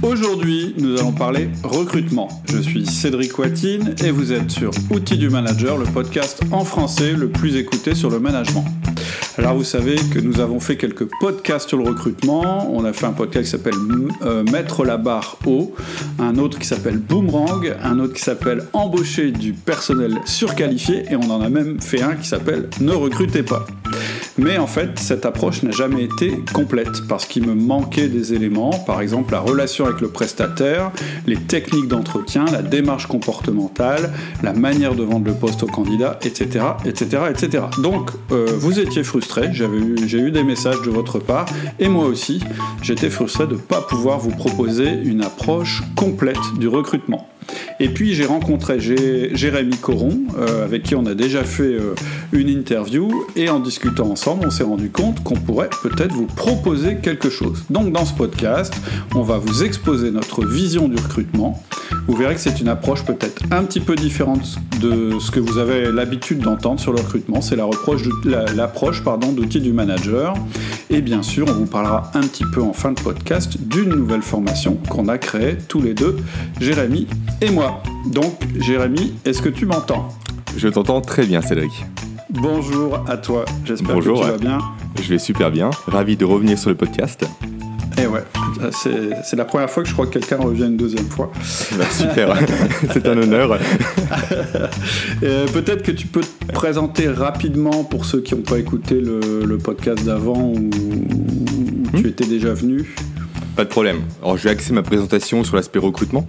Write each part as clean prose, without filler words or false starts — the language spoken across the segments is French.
Aujourd'hui, nous allons parler recrutement. Je suis Cédric Watine et vous êtes sur Outils du Manager, le podcast en français le plus écouté sur le management. Alors vous savez que nous avons fait quelques podcasts sur le recrutement. On a fait un podcast qui s'appelle Mettre la barre haut, un autre qui s'appelle Boomerang, un autre qui s'appelle Embaucher du personnel surqualifié et on en a même fait un qui s'appelle Ne recrutez pas. Mais en fait, cette approche n'a jamais été complète parce qu'il me manquait des éléments, par exemple la relation avec le prestataire, les techniques d'entretien, la démarche comportementale, la manière de vendre le poste au candidat, etc., etc., etc. Donc, vous étiez frustrés, j'ai eu des messages de votre part, et moi aussi, j'étais frustré de ne pas pouvoir vous proposer une approche complète du recrutement. Et puis j'ai rencontré Jérémy Coron, avec qui on a déjà fait une interview, et en discutant ensemble, on s'est rendu compte qu'on pourrait peut-être vous proposer quelque chose. Donc dans ce podcast, on va vous exposer notre vision du recrutement. Vous verrez que c'est une approche peut-être un petit peu différente de ce que vous avez l'habitude d'entendre sur le recrutement. C'est l'approche d'outils du manager. Et bien sûr, on vous parlera un petit peu en fin de podcast d'une nouvelle formation qu'on a créée tous les deux, Jérémy et moi. Donc, Jérémy, est-ce que tu m'entends ? Je t'entends très bien, Cédric. Bonjour à toi, j'espère que tu vas bien. Je vais super bien, ravi de revenir sur le podcast. Et ouais, c'est la première fois que je crois que quelqu'un revient une deuxième fois. Bah, super, c'est un honneur. Peut-être que tu peux te présenter rapidement pour ceux qui n'ont pas écouté le podcast d'avant où tu étais déjà venu. Pas de problème. Alors je vais axer ma présentation sur l'aspect recrutement,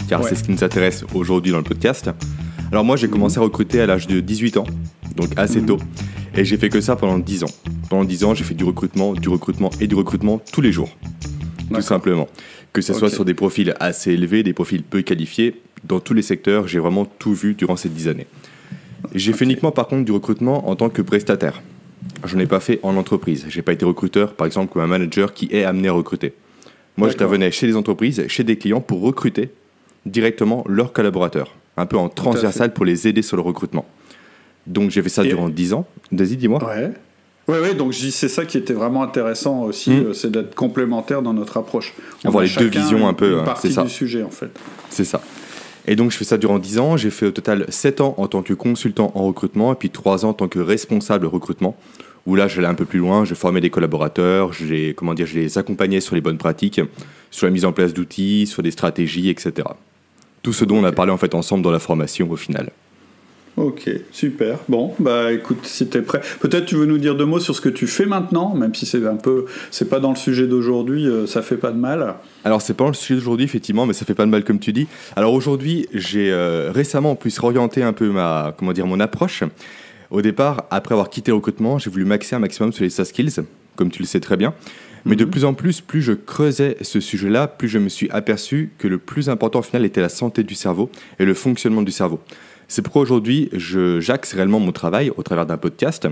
car c'est ce qui nous intéresse aujourd'hui dans le podcast. Alors moi j'ai commencé à recruter à l'âge de 18 ans, donc assez tôt, et j'ai fait que ça pendant 10 ans. Pendant 10 ans j'ai fait du recrutement tous les jours, tout simplement. Que ce soit sur des profils assez élevés, des profils peu qualifiés, dans tous les secteurs, j'ai vraiment tout vu durant ces 10 années. J'ai fait uniquement par contre du recrutement en tant que prestataire. Je n'ai pas fait en entreprise, j'ai pas été recruteur par exemple comme un manager qui est amené à recruter. Moi j'intervenais chez les entreprises, chez des clients pour recruter directement leurs collaborateurs, un peu en transversal pour les aider sur le recrutement. Donc j'ai fait ça durant 10 ans. Vas-y, dis-moi. Ouais, donc c'est ça qui était vraiment intéressant aussi, c'est d'être complémentaire dans notre approche. Avoir les deux visions un peu, une partie c'est ça. Du sujet en fait. C'est ça. Et donc je fais ça durant 10 ans, j'ai fait au total 7 ans en tant que consultant en recrutement et puis 3 ans en tant que responsable recrutement, où là j'allais un peu plus loin, je formais des collaborateurs, je les accompagnais sur les bonnes pratiques, sur la mise en place d'outils, sur des stratégies, etc. Tout ce dont on a parlé en fait ensemble dans la formation au final. Ok, super. Bon, bah écoute, si t'es prêt, peut-être tu veux nous dire 2 mots sur ce que tu fais maintenant, même si c'est pas dans le sujet d'aujourd'hui, ça fait pas de mal. Alors c'est pas dans le sujet d'aujourd'hui effectivement, mais ça fait pas de mal comme tu dis. Alors aujourd'hui, j'ai récemment en plus réorienté un peu mon approche. Au départ, après avoir quitté le recrutement, j'ai voulu m'axer un maximum sur les soft skills, comme tu le sais très bien. Mais de plus en plus je creusais ce sujet-là, plus je me suis aperçu que le plus important au final était la santé du cerveau et le fonctionnement du cerveau. C'est pourquoi aujourd'hui, j'axe réellement mon travail, au travers d'un podcast,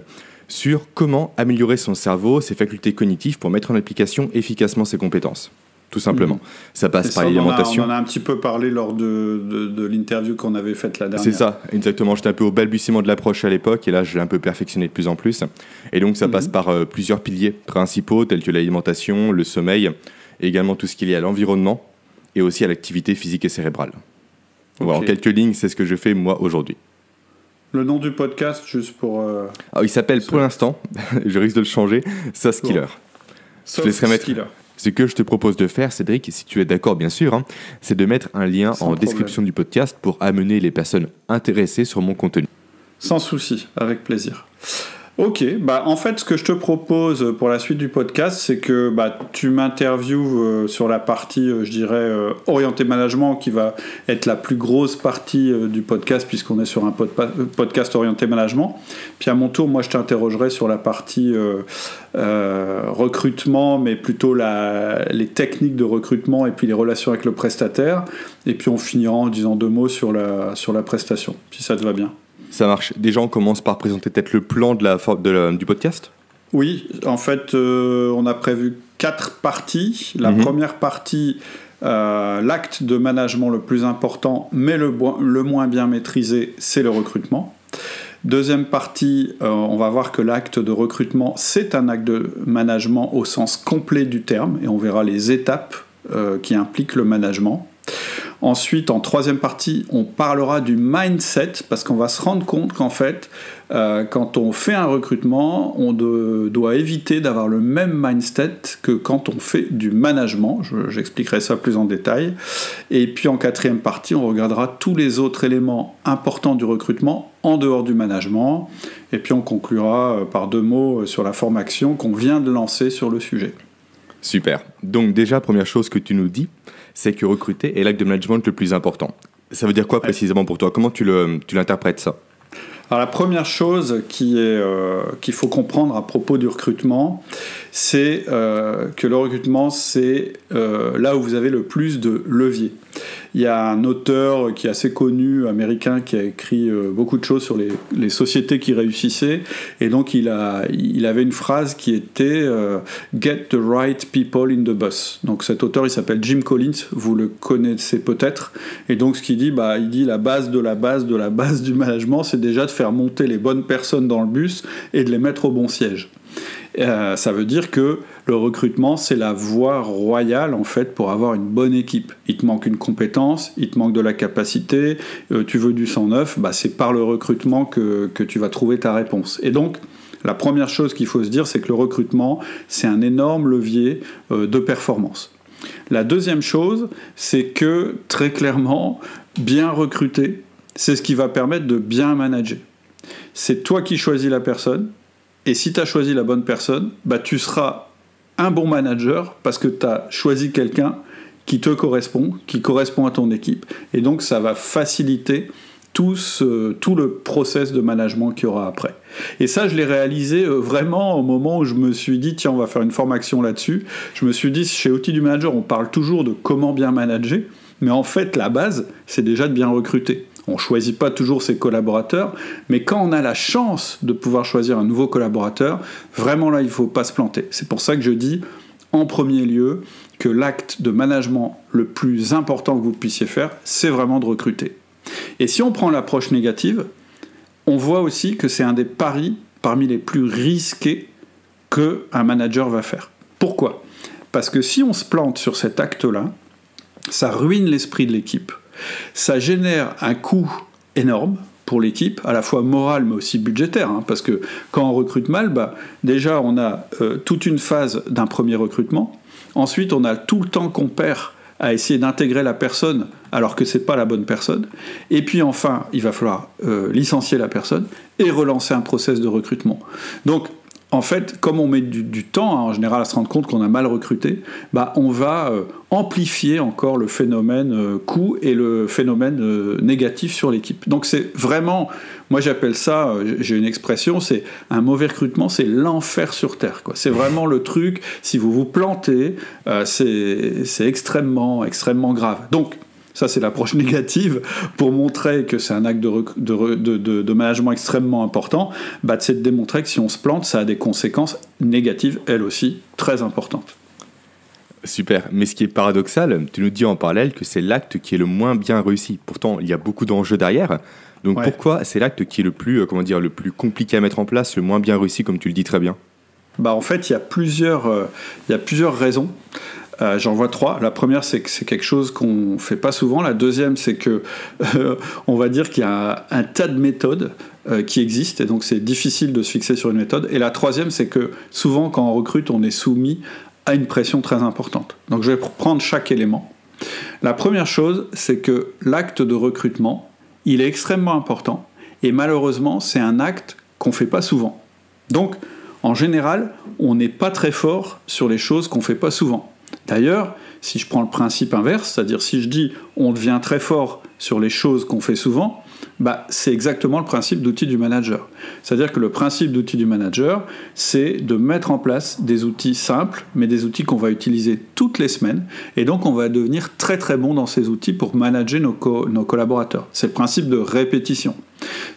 sur comment améliorer son cerveau, ses facultés cognitives pour mettre en application efficacement ses compétences. Tout simplement. Ça passe par l'alimentation. On en a un petit peu parlé lors de l'interview qu'on avait faite la dernière. C'est ça, exactement. J'étais un peu au balbutiement de l'approche à l'époque, et là, je l'ai un peu perfectionné de plus en plus. Et donc, ça passe par plusieurs piliers principaux, tels que l'alimentation, le sommeil, et également tout ce qui est lié à l'environnement, et aussi à l'activité physique et cérébrale. Voilà, en quelques lignes, c'est ce que je fais moi aujourd'hui. Le nom du podcast, juste pour... il s'appelle pour l'instant, je risque de le changer, Soft Skiller. Je laisserai mettre... Ce que je te propose de faire, Cédric, si tu es d'accord bien sûr, c'est de mettre un lien en description du podcast pour amener les personnes intéressées sur mon contenu. Sans souci, avec plaisir. Ok, en fait, ce que je te propose pour la suite du podcast, c'est que tu m'interviewes sur la partie, je dirais, orientée management, qui va être la plus grosse partie du podcast, puisqu'on est sur un podcast orienté management. Puis à mon tour, moi, je t'interrogerai sur la partie recrutement, mais plutôt les techniques de recrutement et puis les relations avec le prestataire. Et puis on finira en disant 2 mots sur la prestation, si ça te va bien. Ça marche. Déjà, on commence par présenter peut-être le plan du podcast. Oui, en fait, on a prévu 4 parties. La première partie, l'acte de management le plus important, mais le moins bien maîtrisé, c'est le recrutement. Deuxième partie, on va voir que l'acte de recrutement, c'est un acte de management au sens complet du terme, et on verra les étapes qui impliquent le management. Ensuite, en troisième partie, on parlera du mindset, parce qu'on va se rendre compte qu'en fait, quand on fait un recrutement, on doit éviter d'avoir le même mindset que quand on fait du management. J'expliquerai ça plus en détail. Et puis en quatrième partie, on regardera tous les autres éléments importants du recrutement en dehors du management. Et puis on conclura par 2 mots sur la formation qu'on vient de lancer sur le sujet. Super. Donc déjà, première chose que tu nous dis, c'est que recruter est l'acte de management le plus important. Ça veut dire quoi précisément pour toi ? Comment tu l'interprètes ça ? Alors la première chose qu'il faut comprendre à propos du recrutement, c'est que le recrutement, c'est là où vous avez le plus de levier. Il y a un auteur qui est assez connu, américain, qui a écrit beaucoup de choses sur les sociétés qui réussissaient. Et donc, il avait une phrase qui était « Get the right people in the bus ». Donc, cet auteur, il s'appelle Jim Collins, vous le connaissez peut-être. Et donc, ce qu'il dit, il dit la base de la base de la base du management, c'est déjà de faire monter les bonnes personnes dans le bus et de les mettre au bon siège. Ça veut dire que le recrutement, c'est la voie royale en fait pour avoir une bonne équipe. Il te manque une compétence, il te manque de la capacité, tu veux du sang neuf, c'est par le recrutement que tu vas trouver ta réponse. Et donc, la première chose qu'il faut se dire, c'est que le recrutement, c'est un énorme levier de performance. La deuxième chose, c'est que très clairement, bien recruter, c'est ce qui va permettre de bien manager. C'est toi qui choisis la personne. Et si tu as choisi la bonne personne, tu seras un bon manager parce que tu as choisi quelqu'un qui te correspond, qui correspond à ton équipe. Et donc, ça va faciliter tout le process de management qu'il y aura après. Et ça, je l'ai réalisé vraiment au moment où je me suis dit, tiens, on va faire une formation là-dessus. Je me suis dit, chez Outils du Manager, on parle toujours de comment bien manager, mais en fait, la base, c'est déjà de bien recruter. On ne choisit pas toujours ses collaborateurs, mais quand on a la chance de pouvoir choisir un nouveau collaborateur, vraiment là, il ne faut pas se planter. C'est pour ça que je dis, en premier lieu, que l'acte de management le plus important que vous puissiez faire, c'est vraiment de recruter. Et si on prend l'approche négative, on voit aussi que c'est un des paris parmi les plus risqués qu'un manager va faire. Pourquoi ? Parce que si on se plante sur cet acte-là, ça ruine l'esprit de l'équipe. Ça génère un coût énorme pour l'équipe, à la fois moral mais aussi budgétaire, parce que quand on recrute mal, déjà on a toute une phase d'un premier recrutement, ensuite on a tout le temps qu'on perd à essayer d'intégrer la personne alors que c'est pas la bonne personne, et puis enfin il va falloir licencier la personne et relancer un process de recrutement. Donc en fait, comme on met du temps, en général, à se rendre compte qu'on a mal recruté, on va amplifier encore le phénomène coût et le phénomène négatif sur l'équipe. Donc c'est vraiment, moi j'appelle ça, j'ai une expression, c'est un mauvais recrutement, c'est l'enfer sur Terre, quoi. C'est vraiment le truc, si vous vous plantez, c'est extrêmement, extrêmement grave. Donc, ça, c'est l'approche négative pour montrer que c'est un acte de management extrêmement important. C'est de démontrer que si on se plante, ça a des conséquences négatives, elles aussi, très importantes. Super. Mais ce qui est paradoxal, tu nous dis en parallèle que c'est l'acte qui est le moins bien réussi. Pourtant, il y a beaucoup d'enjeux derrière. Donc pourquoi c'est l'acte qui est le plus compliqué à mettre en place, le moins bien réussi, comme tu le dis très bien ? En fait, il y a plusieurs raisons. J'en vois 3. La première, c'est que c'est quelque chose qu'on ne fait pas souvent. La deuxième, c'est que on va dire qu'il y a un tas de méthodes qui existent, et donc c'est difficile de se fixer sur une méthode. Et la troisième, c'est que souvent, quand on recrute, on est soumis à une pression très importante. Donc je vais prendre chaque élément. La première chose, c'est que l'acte de recrutement, il est extrêmement important, et malheureusement, c'est un acte qu'on ne fait pas souvent. Donc, en général, on n'est pas très fort sur les choses qu'on ne fait pas souvent. D'ailleurs, si je prends le principe inverse, c'est-à-dire si je dis on devient très fort sur les choses qu'on fait souvent, c'est exactement le principe d'outil du manager. C'est-à-dire que le principe d'outil du manager, c'est de mettre en place des outils simples, mais des outils qu'on va utiliser toutes les semaines, et donc on va devenir très très bon dans ces outils pour manager nos collaborateurs. C'est le principe de répétition.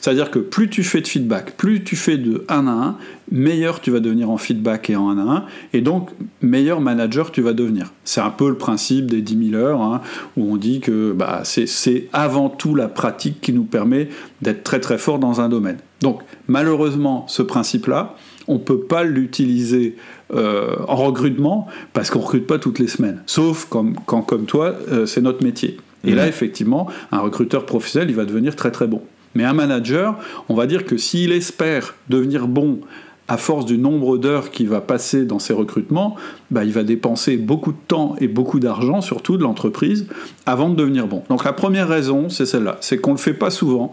C'est-à-dire que plus tu fais de feedback, plus tu fais de 1 à 1, meilleur tu vas devenir en feedback et en 1 à 1, et donc meilleur manager tu vas devenir. C'est un peu le principe des 10 000 heures, où on dit que c'est avant tout la pratique qui nous permet d'être très très fort dans un domaine. Donc malheureusement, ce principe-là, on ne peut pas l'utiliser en recrutement parce qu'on ne recrute pas toutes les semaines. Sauf quand comme toi, c'est notre métier. Et là, effectivement, un recruteur professionnel, il va devenir très très bon. Mais un manager, on va dire que s'il espère devenir bon à force du nombre d'heures qu'il va passer dans ses recrutements, il va dépenser beaucoup de temps et beaucoup d'argent, surtout de l'entreprise, avant de devenir bon. Donc la première raison, c'est celle-là, c'est qu'on ne le fait pas souvent.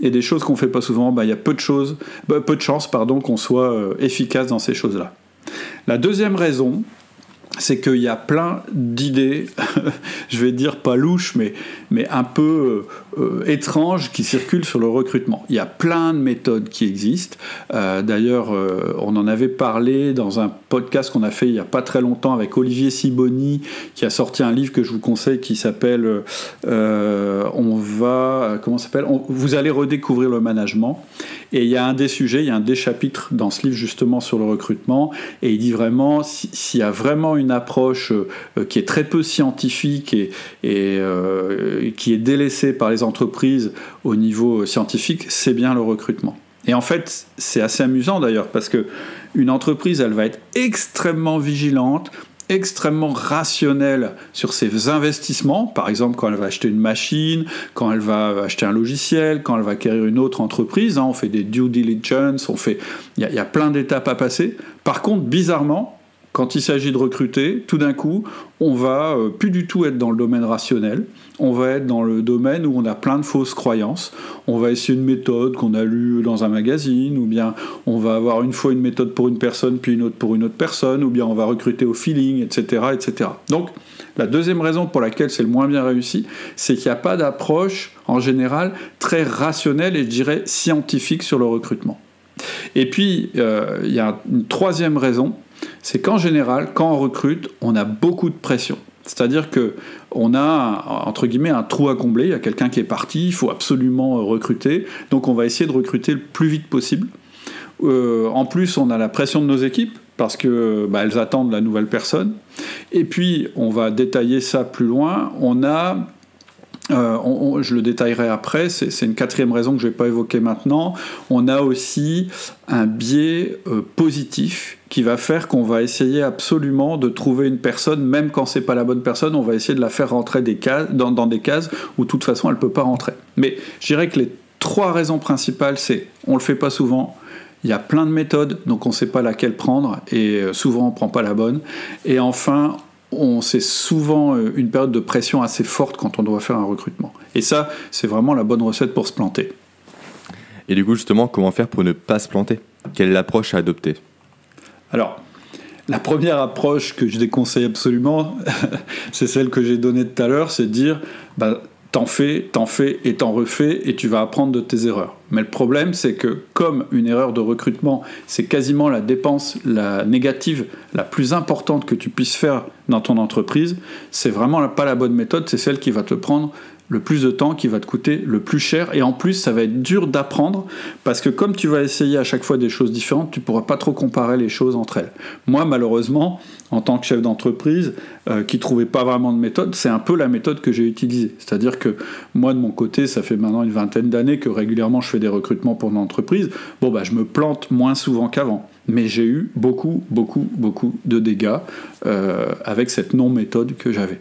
Et des choses qu'on ne fait pas souvent, il y a peu de chances qu'on soit efficace dans ces choses-là. La deuxième raison, c'est qu'il y a plein d'idées, je vais dire pas louches, mais un peu étranges qui circulent sur le recrutement. Il y a plein de méthodes qui existent. D'ailleurs, on en avait parlé dans un podcast qu'on a fait il n'y a pas très longtemps avec Olivier Siboni, qui a sorti un livre que je vous conseille qui s'appelle Vous allez redécouvrir le management. Et il y a un des chapitres dans ce livre justement sur le recrutement, et il dit vraiment, s'il y a vraiment une approche qui est très peu scientifique et qui est délaissée par les entreprises au niveau scientifique, c'est bien le recrutement. Et en fait, c'est assez amusant d'ailleurs, parce que une entreprise, elle va être extrêmement vigilante, extrêmement rationnelle sur ses investissements, par exemple quand elle va acheter une machine, quand elle va acheter un logiciel, quand elle va acquérir une autre entreprise, on fait des due diligence, il y a plein d'étapes à passer. Par contre, bizarrement, quand il s'agit de recruter, tout d'un coup, on va plus du tout être dans le domaine rationnel, on va être dans le domaine où on a plein de fausses croyances, on va essayer une méthode qu'on a lue dans un magazine, ou bien on va avoir une fois une méthode pour une personne, puis une autre pour une autre personne, ou bien on va recruter au feeling, etc., etc. Donc, la deuxième raison pour laquelle c'est le moins bien réussi, c'est qu'il n'y a pas d'approche, en général, très rationnelle et je dirais scientifique sur le recrutement. Et puis, il y a une troisième raison, c'est qu'en général, quand on recrute, on a beaucoup de pression. C'est-à-dire qu'on a, entre guillemets, un trou à combler, il y a quelqu'un qui est parti, il faut absolument recruter, donc on va essayer de recruter le plus vite possible. En plus, on a la pression de nos équipes, parce qu'elles attendent la nouvelle personne. Et puis, on va détailler ça plus loin, on a... je le détaillerai après, c'est une quatrième raison que je ne vais pas évoquer maintenant. On a aussi un biais positif qui va faire qu'on va essayer absolument de trouver une personne, même quand ce n'est pas la bonne personne, on va essayer de la faire rentrer dans des cases où de toute façon elle ne peut pas rentrer. Mais je dirais que les trois raisons principales, c'est on ne le fait pas souvent, il y a plein de méthodes, donc on ne sait pas laquelle prendre, et souvent on ne prend pas la bonne. Et enfin, c'est souvent une période de pression assez forte quand on doit faire un recrutement. Et ça, c'est vraiment la bonne recette pour se planter. Et du coup, justement, comment faire pour ne pas se planter ? Quelle est l'approche à adopter ? Alors, la première approche que je déconseille absolument, c'est celle que j'ai donnée tout à l'heure, c'est de dire t'en fais et t'en refais et tu vas apprendre de tes erreurs. Mais le problème, c'est que comme une erreur de recrutement, c'est quasiment la dépense négative la plus importante que tu puisses faire dans ton entreprise, c'est vraiment pas la bonne méthode, c'est celle qui va te prendre le plus de temps, qui va te coûter le plus cher, et en plus ça va être dur d'apprendre, parce que comme tu vas essayer à chaque fois des choses différentes, tu pourras pas trop comparer les choses entre elles. Moi, malheureusement, en tant que chef d'entreprise, qui trouvait pas vraiment de méthode, c'est un peu la méthode que j'ai utilisée. C'est-à-dire que moi, de mon côté, ça fait maintenant une vingtaine d'années que régulièrement je fais des recrutements pour une entreprise. Je me plante moins souvent qu'avant. Mais j'ai eu beaucoup de dégâts avec cette non-méthode que j'avais.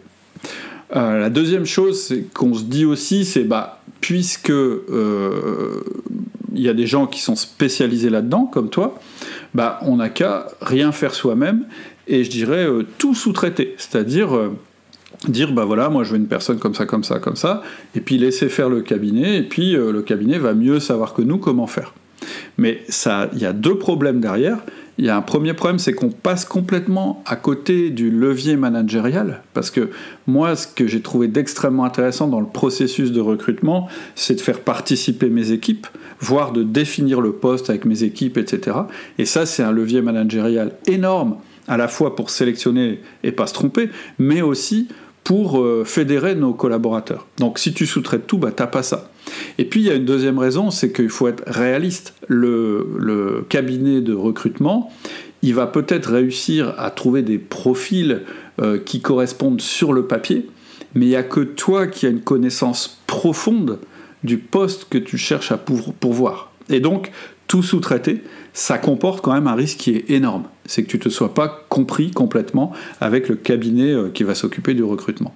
La deuxième chose, c'est qu'on se dit aussi, c'est puisque y a des gens qui sont spécialisés là-dedans, comme toi, on n'a qu'à rien faire soi-même, et je dirais tout sous-traiter, c'est-à-dire dire moi je veux une personne comme ça, et puis laisser faire le cabinet, et puis le cabinet va mieux savoir que nous comment faire. Mais il y a deux problèmes derrière. Il y a un premier problème, c'est qu'on passe complètement à côté du levier managérial, parce que moi, ce que j'ai trouvé d'extrêmement intéressant dans le processus de recrutement, c'est de faire participer mes équipes, voire de définir le poste avec mes équipes, etc. Et ça, c'est un levier managérial énorme, à la fois pour sélectionner et pas se tromper, mais aussi pour fédérer nos collaborateurs. Donc si tu sous-traites tout, t'as pas ça. Et puis il y a une deuxième raison, c'est qu'il faut être réaliste. Le cabinet de recrutement, il va peut-être réussir à trouver des profils qui correspondent sur le papier, mais il n'y a que toi qui as une connaissance profonde du poste que tu cherches à pourvoir. Et donc, tout sous-traiter, ça comporte quand même un risque qui est énorme. C'est que tu ne te sois pas compris complètement avec le cabinet qui va s'occuper du recrutement.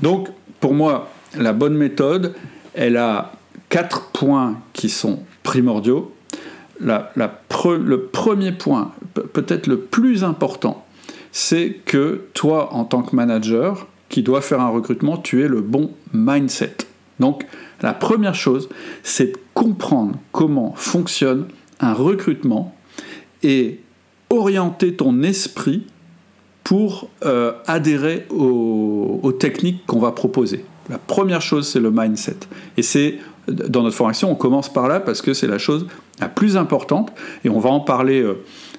Donc, pour moi, la bonne méthode, elle a 4 points qui sont primordiaux. Le premier point, peut-être le plus important, c'est que toi, en tant que manager, qui doit faire un recrutement, tu aies le bon mindset. Donc, la première chose, c'est de comprendre comment fonctionne un recrutement et orienter ton esprit pour adhérer aux techniques qu'on va proposer. La première chose, c'est le mindset. Et c'est, dans notre formation, on commence par là parce que c'est la chose la plus importante, et on va en parler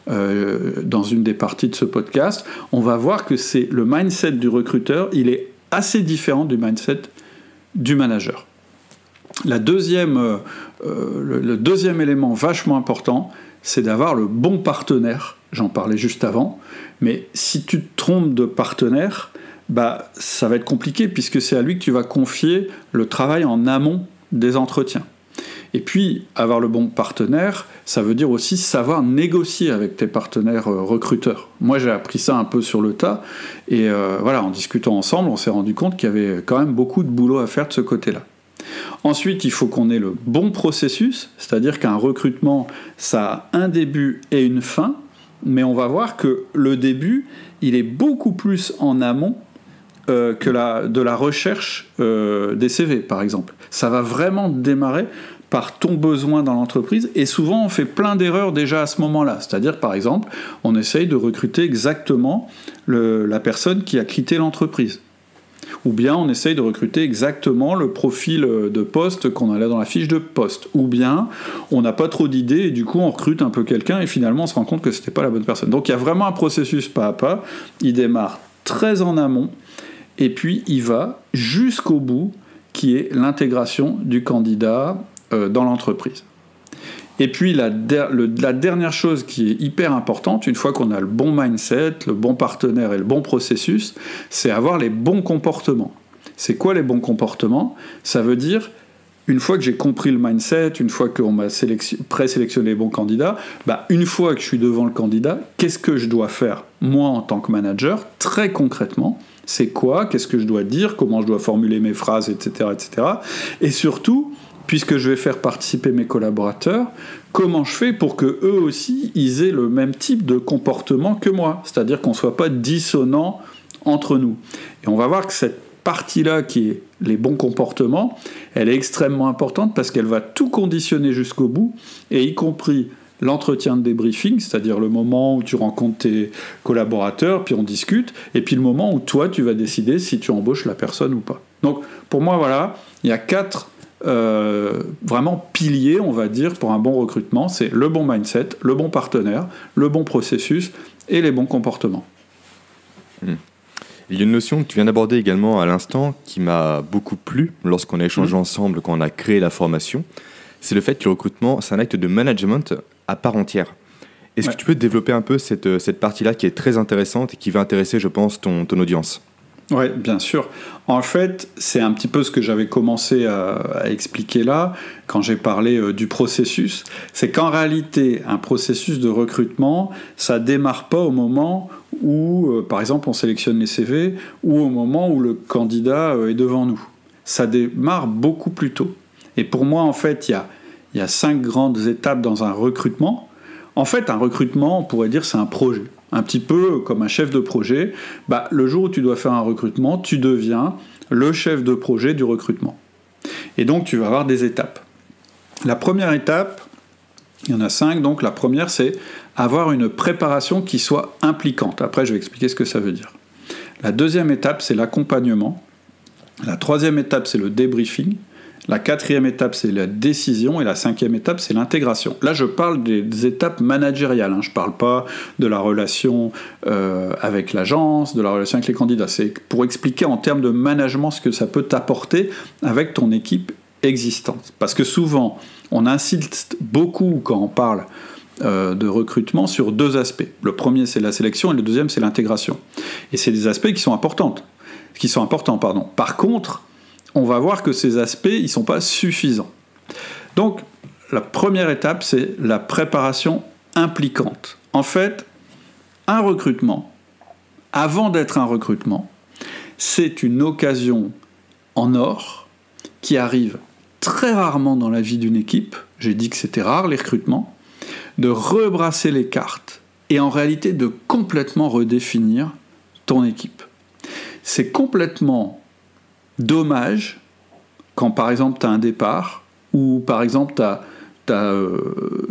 dans une des parties de ce podcast. On va voir que c'est le mindset du recruteur, il est assez différent du mindset du manager. Le deuxième élément vachement important, c'est d'avoir le bon partenaire. J'en parlais juste avant, mais si tu te trompes de partenaire, ça va être compliqué puisque c'est à lui que tu vas confier le travail en amont des entretiens. Et puis, avoir le bon partenaire, ça veut dire aussi savoir négocier avec tes partenaires recruteurs. Moi, j'ai appris ça un peu sur le tas, et en discutant ensemble, on s'est rendu compte qu'il y avait quand même beaucoup de boulot à faire de ce côté-là. Ensuite, il faut qu'on ait le bon processus, c'est-à-dire qu'un recrutement, ça a un début et une fin, mais on va voir que le début, il est beaucoup plus en amont que de la recherche des CV, par exemple. Ça va vraiment démarrer par ton besoin dans l'entreprise, et souvent on fait plein d'erreurs déjà à ce moment-là. C'est-à-dire, par exemple, on essaye de recruter exactement la personne qui a quitté l'entreprise. Ou bien on essaye de recruter exactement le profil de poste qu'on a là dans la fiche de poste. Ou bien on n'a pas trop d'idées et du coup on recrute un peu quelqu'un et finalement on se rend compte que c'était pas la bonne personne. Donc il y a vraiment un processus pas à pas. Il démarre très en amont et puis il va jusqu'au bout, qui est l'intégration du candidat dans l'entreprise. Et puis la dernière chose qui est hyper importante, une fois qu'on a le bon mindset, le bon partenaire et le bon processus, c'est avoir les bons comportements. C'est quoi les bons comportements ? Ça veut dire, une fois que j'ai compris le mindset, une fois qu'on m'a présélectionné les bons candidats, une fois que je suis devant le candidat, qu'est-ce que je dois faire, moi, en tant que manager, très concrètement ? C'est quoi ? Qu'est-ce que je dois dire ? Comment je dois formuler mes phrases, etc., etc. Et surtout, puisque je vais faire participer mes collaborateurs, comment je fais pour que eux aussi, ils aient le même type de comportement que moi ? C'est-à-dire qu'on ne soit pas dissonant entre nous. Et on va voir que cette partie-là, qui est les bons comportements, elle est extrêmement importante parce qu'elle va tout conditionner jusqu'au bout, et y compris l'entretien de débriefing, c'est-à-dire le moment où tu rencontres tes collaborateurs, puis on discute, et puis le moment où toi, tu vas décider si tu embauches la personne ou pas. Donc, pour moi, voilà, il y a 4 vraiment piliers, on va dire, pour un bon recrutement. C'est le bon mindset, le bon partenaire, le bon processus et les bons comportements. Il y a une notion que tu viens d'aborder également à l'instant qui m'a beaucoup plu lorsqu'on a échangé ensemble quand on a créé la formation. C'est le fait que le recrutement, c'est un acte de management à part entière. Est-ce que tu peux développer un peu cette partie-là qui est très intéressante et qui va intéresser, je pense, ton audience ? Oui, bien sûr. En fait, c'est un petit peu ce que j'avais commencé à expliquer là, quand j'ai parlé du processus. C'est qu'en réalité, un processus de recrutement, ça ne démarre pas au moment où, par exemple, on sélectionne les CV, ou au moment où le candidat est devant nous. Ça démarre beaucoup plus tôt. Et pour moi, en fait, il y a 5 grandes étapes dans un recrutement. En fait, un recrutement, on pourrait dire, c'est un projet. Un petit peu comme un chef de projet, le jour où tu dois faire un recrutement, tu deviens le chef de projet du recrutement. Et donc, tu vas avoir des étapes. La première étape, il y en a 5, donc la première, c'est avoir une préparation qui soit impliquante. Après, je vais expliquer ce que ça veut dire. La deuxième étape, c'est l'accompagnement. La troisième étape, c'est le débriefing. La quatrième étape, c'est la décision, et la cinquième étape, c'est l'intégration. Là, je parle des étapes managériales, je ne parle pas de la relation avec l'agence, de la relation avec les candidats. C'est pour expliquer en termes de management ce que ça peut t'apporter avec ton équipe existante. Parce que souvent, on insiste beaucoup quand on parle de recrutement sur 2 aspects. Le premier, c'est la sélection, et le deuxième, c'est l'intégration. Et c'est des aspects qui sont importants. Par contre, on va voir que ces aspects, ils ne sont pas suffisants. Donc, la première étape, c'est la préparation impliquante. En fait, un recrutement, avant d'être un recrutement, c'est une occasion en or qui arrive très rarement dans la vie d'une équipe, j'ai dit que c'était rare les recrutements, de rebrasser les cartes et en réalité de complètement redéfinir ton équipe. C'est complètement dommage quand par exemple tu as un départ ou par exemple tu as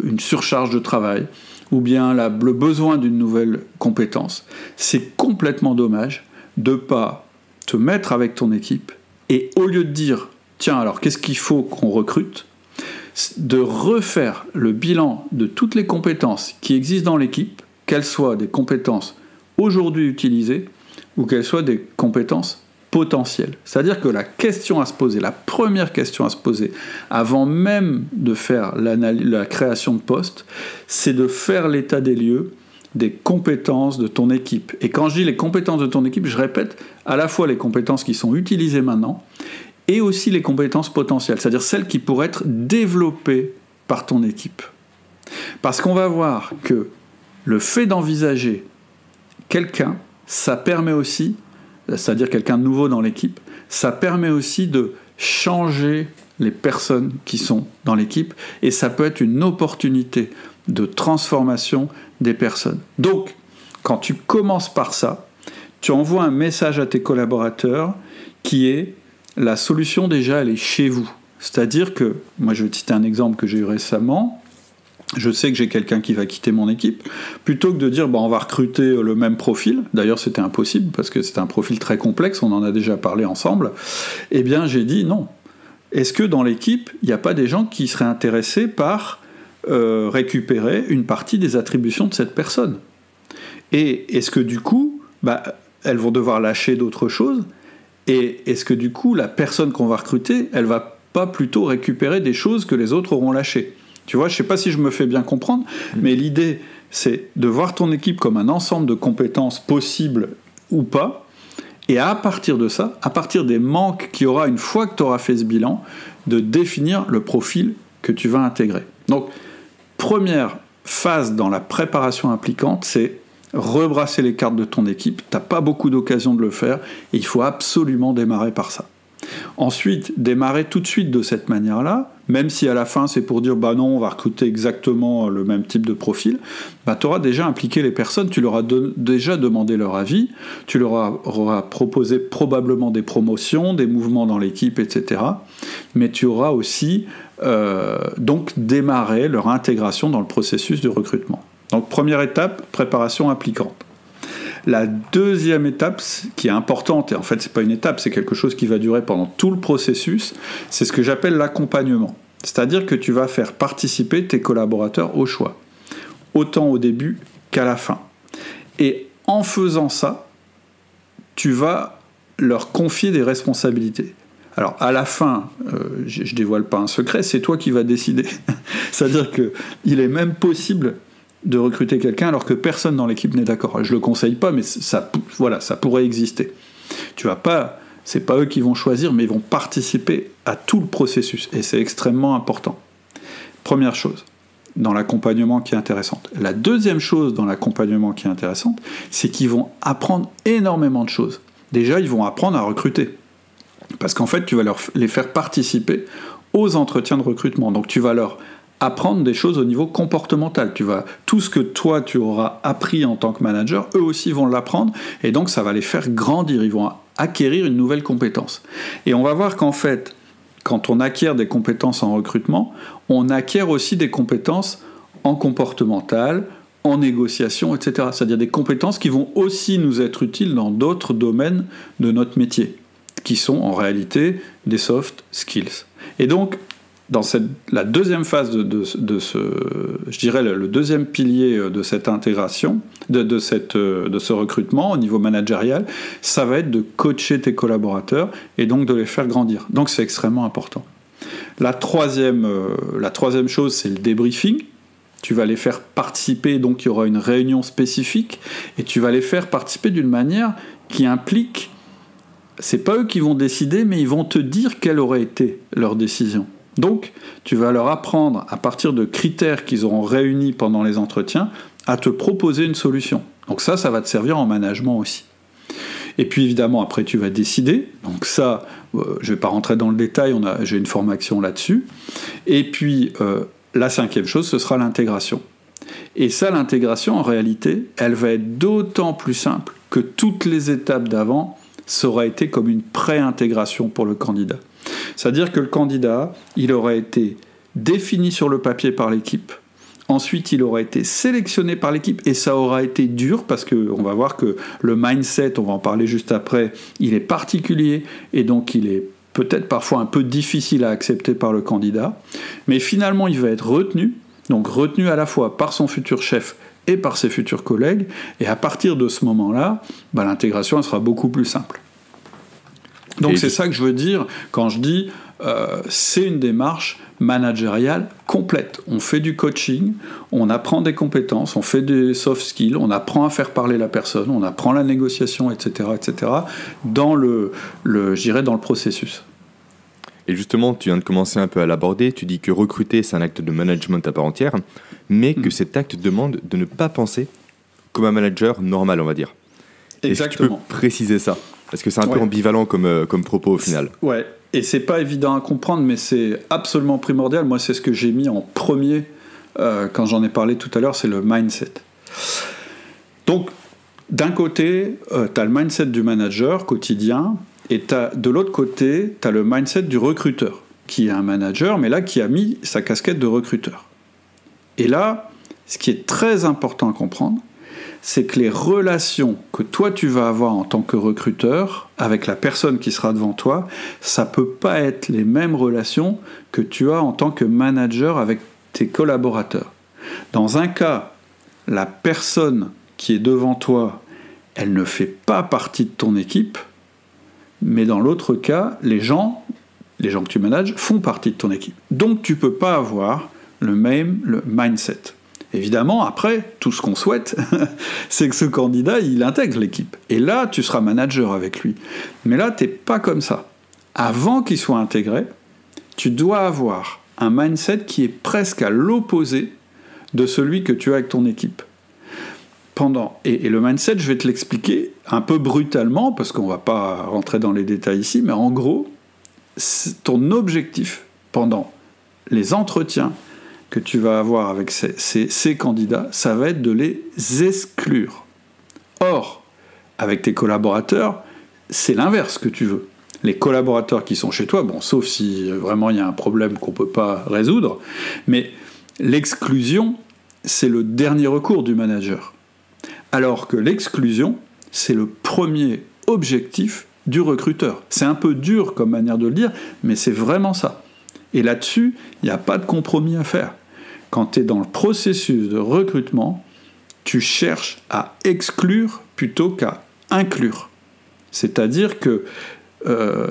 une surcharge de travail ou bien le besoin d'une nouvelle compétence. C'est complètement dommage de ne pas te mettre avec ton équipe et au lieu de dire tiens alors qu'est-ce qu'il faut qu'on recrute, de refaire le bilan de toutes les compétences qui existent dans l'équipe, qu'elles soient des compétences aujourd'hui utilisées ou qu'elles soient des compétences potentielles. C'est-à-dire que la question à se poser, la première question à se poser, avant même de faire la création de poste, c'est de faire l'état des lieux des compétences de ton équipe. Et quand je dis les compétences de ton équipe, je répète à la fois les compétences qui sont utilisées maintenant et aussi les compétences potentielles, c'est-à-dire celles qui pourraient être développées par ton équipe. Parce qu'on va voir que le fait d'envisager quelqu'un, ça permet aussi, c'est-à-dire quelqu'un de nouveau dans l'équipe, ça permet aussi de changer les personnes qui sont dans l'équipe et ça peut être une opportunité de transformation des personnes. Donc, quand tu commences par ça, tu envoies un message à tes collaborateurs qui est la solution déjà elle est chez vous. C'est-à-dire que, moi je vais te citer un exemple que j'ai eu récemment, je sais que j'ai quelqu'un qui va quitter mon équipe, plutôt que de dire on va recruter le même profil, d'ailleurs c'était impossible parce que c'est un profil très complexe, on en a déjà parlé ensemble, eh bien j'ai dit non. Est-ce que dans l'équipe, il n'y a pas des gens qui seraient intéressés par récupérer une partie des attributions de cette personne ? Et est-ce que du coup, elles vont devoir lâcher d'autres choses ? Et est-ce que du coup, la personne qu'on va recruter, elle va pas plutôt récupérer des choses que les autres auront lâchées ? Tu vois, je sais pas si je me fais bien comprendre, mais l'idée, c'est de voir ton équipe comme un ensemble de compétences possibles ou pas, et à partir de ça, à partir des manques qu'il y aura une fois que tu auras fait ce bilan, de définir le profil que tu vas intégrer. Donc, première phase dans la préparation impliquante, c'est rebrasser les cartes de ton équipe. Tu n'as pas beaucoup d'occasions de le faire et il faut absolument démarrer par ça. Ensuite, démarrer tout de suite de cette manière-là, même si à la fin c'est pour dire non, on va recruter exactement le même type de profil, tu auras déjà impliqué les personnes, tu leur as déjà demandé leur avis, tu leur auras proposé probablement des promotions, des mouvements dans l'équipe, etc. Mais tu auras aussi donc démarré leur intégration dans le processus de recrutement. Donc première étape, préparation impliquante. La deuxième étape, qui est importante, et en fait c'est pas une étape, c'est quelque chose qui va durer pendant tout le processus, c'est ce que j'appelle l'accompagnement. C'est-à-dire que tu vas faire participer tes collaborateurs au choix, autant au début qu'à la fin. Et en faisant ça, tu vas leur confier des responsabilités. Alors à la fin, je dévoile pas un secret, c'est toi qui vas décider. C'est-à-dire qu'il est même possible de recruter quelqu'un alors que personne dans l'équipe n'est d'accord. Je le conseille pas, mais ça pourrait exister. C'est pas eux qui vont choisir, mais ils vont participer à tout le processus, et c'est extrêmement important. Première chose dans l'accompagnement qui est intéressante. La deuxième chose dans l'accompagnement qui est intéressante, c'est qu'ils vont apprendre énormément de choses. Déjà, ils vont apprendre à recruter, parce qu'en fait, tu vas les faire participer aux entretiens de recrutement. Donc, tu vas leur apprendre des choses au niveau comportemental. Tout ce que toi, tu auras appris en tant que manager, eux aussi vont l'apprendre, et donc ça va les faire grandir, ils vont acquérir une nouvelle compétence. Et on va voir qu'en fait, quand on acquiert des compétences en recrutement, on acquiert aussi des compétences en comportemental, en négociation, etc. C'est-à-dire des compétences qui vont aussi nous être utiles dans d'autres domaines de notre métier, qui sont en réalité des soft skills. Et donc, dans la deuxième phase je dirais le deuxième pilier de cette intégration, de ce recrutement au niveau managérial, ça va être de coacher tes collaborateurs et donc de les faire grandir. Donc c'est extrêmement important. La troisième chose, c'est le débriefing. Tu vas les faire participer, donc il y aura une réunion spécifique, et tu vas les faire participer d'une manière qui implique, c'est pas eux qui vont décider, mais ils vont te dire quelle aurait été leur décision. Donc, tu vas leur apprendre, à partir de critères qu'ils auront réunis pendant les entretiens, à te proposer une solution. Donc ça va te servir en management aussi. Et puis évidemment, après, tu vas décider. Donc ça, je ne vais pas rentrer dans le détail, j'ai une formation là-dessus. Et puis, la cinquième chose, ce sera l'intégration. Et ça, l'intégration, en réalité, elle va être d'autant plus simple que toutes les étapes d'avant, ça aurait été comme une pré-intégration pour le candidat. C'est-à-dire que le candidat, il aurait été défini sur le papier par l'équipe. Ensuite, il aurait été sélectionné par l'équipe et ça aura été dur parce qu'on va voir que le mindset, on va en parler juste après, il est particulier et donc il est peut-être parfois un peu difficile à accepter par le candidat. Mais finalement, il va être retenu, donc retenu à la fois par son futur chef et par ses futurs collègues. Et à partir de ce moment-là, l'intégration elle sera beaucoup plus simple. Donc c'est ça que je veux dire quand je dis c'est une démarche managériale complète. On fait du coaching, on apprend des compétences, on fait des soft skills, on apprend à faire parler la personne, on apprend la négociation, etc., dans je dirais dans le processus. Et justement, tu viens de commencer un peu à l'aborder, tu dis que recruter, c'est un acte de management à part entière, mais que cet acte demande de ne pas penser comme un manager normal, on va dire. Exactement. Est-ce que tu peux préciser ça ? Parce que c'est un peu ambivalent comme propos au final. Ouais, et c'est pas évident à comprendre, mais c'est absolument primordial. Moi, c'est ce que j'ai mis en premier quand j'en ai parlé tout à l'heure, c'est le mindset. Donc, d'un côté, tu as le mindset du manager quotidien, et de l'autre côté, tu as le mindset du recruteur, qui est un manager, mais là, qui a mis sa casquette de recruteur. Et là, ce qui est très important à comprendre, c'est que les relations que toi tu vas avoir en tant que recruteur avec la personne qui sera devant toi, ça peut pas être les mêmes relations que tu as en tant que manager avec tes collaborateurs. Dans un cas, la personne qui est devant toi, elle ne fait pas partie de ton équipe, mais dans l'autre cas, les gens que tu manages font partie de ton équipe. Donc tu peux pas avoir le mindset. Évidemment, après, tout ce qu'on souhaite, c'est que ce candidat, il intègre l'équipe. Et là, tu seras manager avec lui. Mais là, tu n'es pas comme ça. Avant qu'il soit intégré, tu dois avoir un mindset qui est presque à l'opposé de celui que tu as avec ton équipe. Et le mindset, je vais te l'expliquer un peu brutalement, parce qu'on ne va pas rentrer dans les détails ici, mais en gros, ton objectif pendant les entretiens que tu vas avoir avec ces candidats, ça va être de les exclure. Or, avec tes collaborateurs, c'est l'inverse que tu veux. Les collaborateurs qui sont chez toi, bon, sauf si vraiment il y a un problème qu'on ne peut pas résoudre, mais l'exclusion, c'est le dernier recours du manager. Alors que l'exclusion, c'est le premier objectif du recruteur. C'est un peu dur comme manière de le dire, mais c'est vraiment ça. Et là-dessus, il n'y a pas de compromis à faire. Quand tu es dans le processus de recrutement, tu cherches à exclure plutôt qu'à inclure. C'est-à-dire que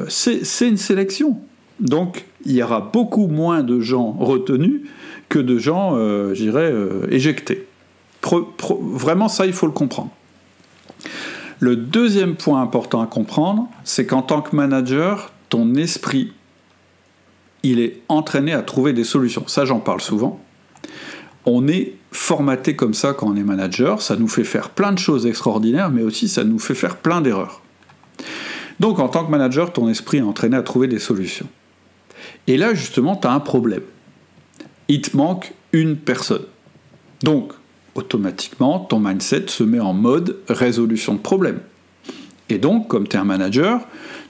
c'est une sélection. Donc, il y aura beaucoup moins de gens retenus que de gens, éjectés. Vraiment, ça, il faut le comprendre. Le deuxième point important à comprendre, c'est qu'en tant que manager, ton esprit, il est entraîné à trouver des solutions. Ça, j'en parle souvent. On est formaté comme ça quand on est manager, ça nous fait faire plein de choses extraordinaires, mais aussi ça nous fait faire plein d'erreurs. Donc en tant que manager, ton esprit est entraîné à trouver des solutions. Et là, justement, tu as un problème. Il te manque une personne. Donc, automatiquement, ton mindset se met en mode résolution de problème. Et donc, comme tu es un manager,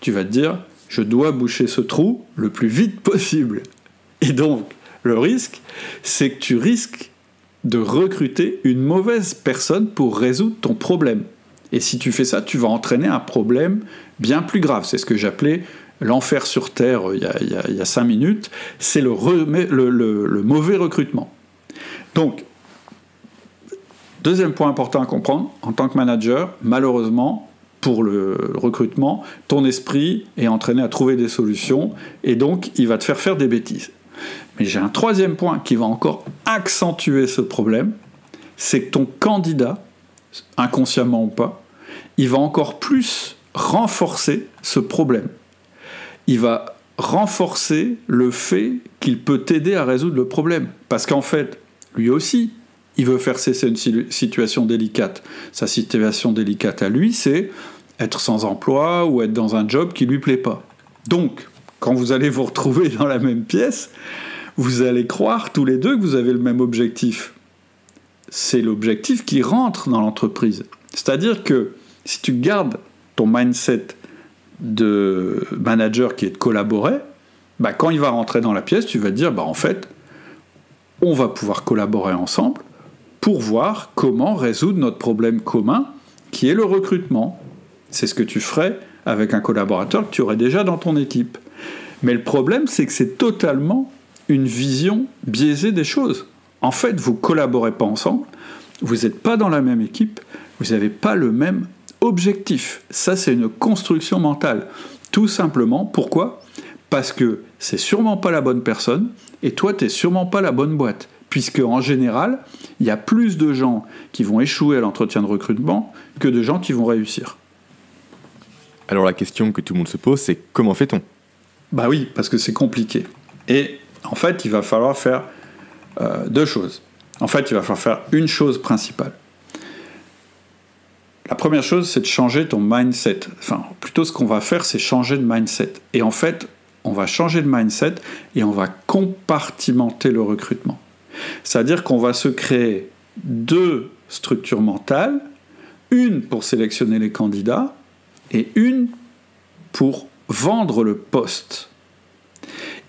tu vas te dire, je dois boucher ce trou le plus vite possible. Et donc, le risque, c'est que tu risques de recruter une mauvaise personne pour résoudre ton problème. Et si tu fais ça, tu vas entraîner un problème bien plus grave. C'est ce que j'appelais l'enfer sur Terre il y a 5 minutes. C'est le mauvais recrutement. Donc, deuxième point important à comprendre, en tant que manager, malheureusement, pour le recrutement, ton esprit est entraîné à trouver des solutions et donc il va te faire des bêtises. Mais j'ai un troisième point qui va encore accentuer ce problème, c'est que ton candidat, inconsciemment ou pas, il va encore plus renforcer ce problème. Il va renforcer le fait qu'il peut t'aider à résoudre le problème. Parce qu'en fait, lui aussi, il veut faire cesser une situation délicate. Sa situation délicate à lui, c'est être sans emploi ou être dans un job qui ne lui plaît pas. Donc, quand vous allez vous retrouver dans la même pièce, vous allez croire tous les deux que vous avez le même objectif. C'est l'objectif qui rentre dans l'entreprise. C'est-à-dire que si tu gardes ton mindset de manager qui est de collaborer, quand il va rentrer dans la pièce, tu vas te dire, en fait, on va pouvoir collaborer ensemble pour voir comment résoudre notre problème commun, qui est le recrutement. C'est ce que tu ferais avec un collaborateur que tu aurais déjà dans ton équipe. Mais le problème, c'est que c'est totalement une vision biaisée des choses. En fait, vous ne collaborez pas ensemble, vous n'êtes pas dans la même équipe, vous n'avez pas le même objectif. Ça, c'est une construction mentale. Tout simplement, pourquoi ? Parce que c'est sûrement pas la bonne personne, et toi, tu n'es sûrement pas la bonne boîte. Puisque, en général, il y a plus de gens qui vont échouer à l'entretien de recrutement que de gens qui vont réussir. Alors la question que tout le monde se pose, c'est comment fait-on ? Oui, parce que c'est compliqué. Et en fait, il va falloir faire deux choses. En fait, il va falloir faire une chose principale. La première chose, c'est de changer ton mindset. Enfin, plutôt ce qu'on va faire, c'est changer de mindset. Et en fait, on va changer de mindset et on va compartimenter le recrutement. C'est-à-dire qu'on va se créer deux structures mentales, une pour sélectionner les candidats et une pour vendre le poste.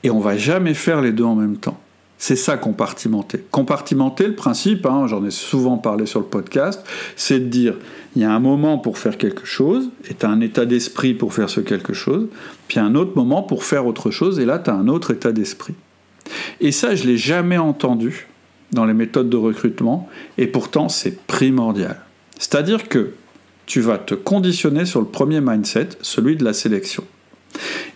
Et on ne va jamais faire les deux en même temps. C'est ça, compartimenter. Compartimenter, le principe, j'en ai souvent parlé sur le podcast, c'est de dire, il y a un moment pour faire quelque chose, et tu as un état d'esprit pour faire ce quelque chose, puis un autre moment pour faire autre chose, et là, tu as un autre état d'esprit. Et ça, je ne l'ai jamais entendu dans les méthodes de recrutement, et pourtant, c'est primordial. C'est-à-dire que tu vas te conditionner sur le premier mindset, celui de la sélection.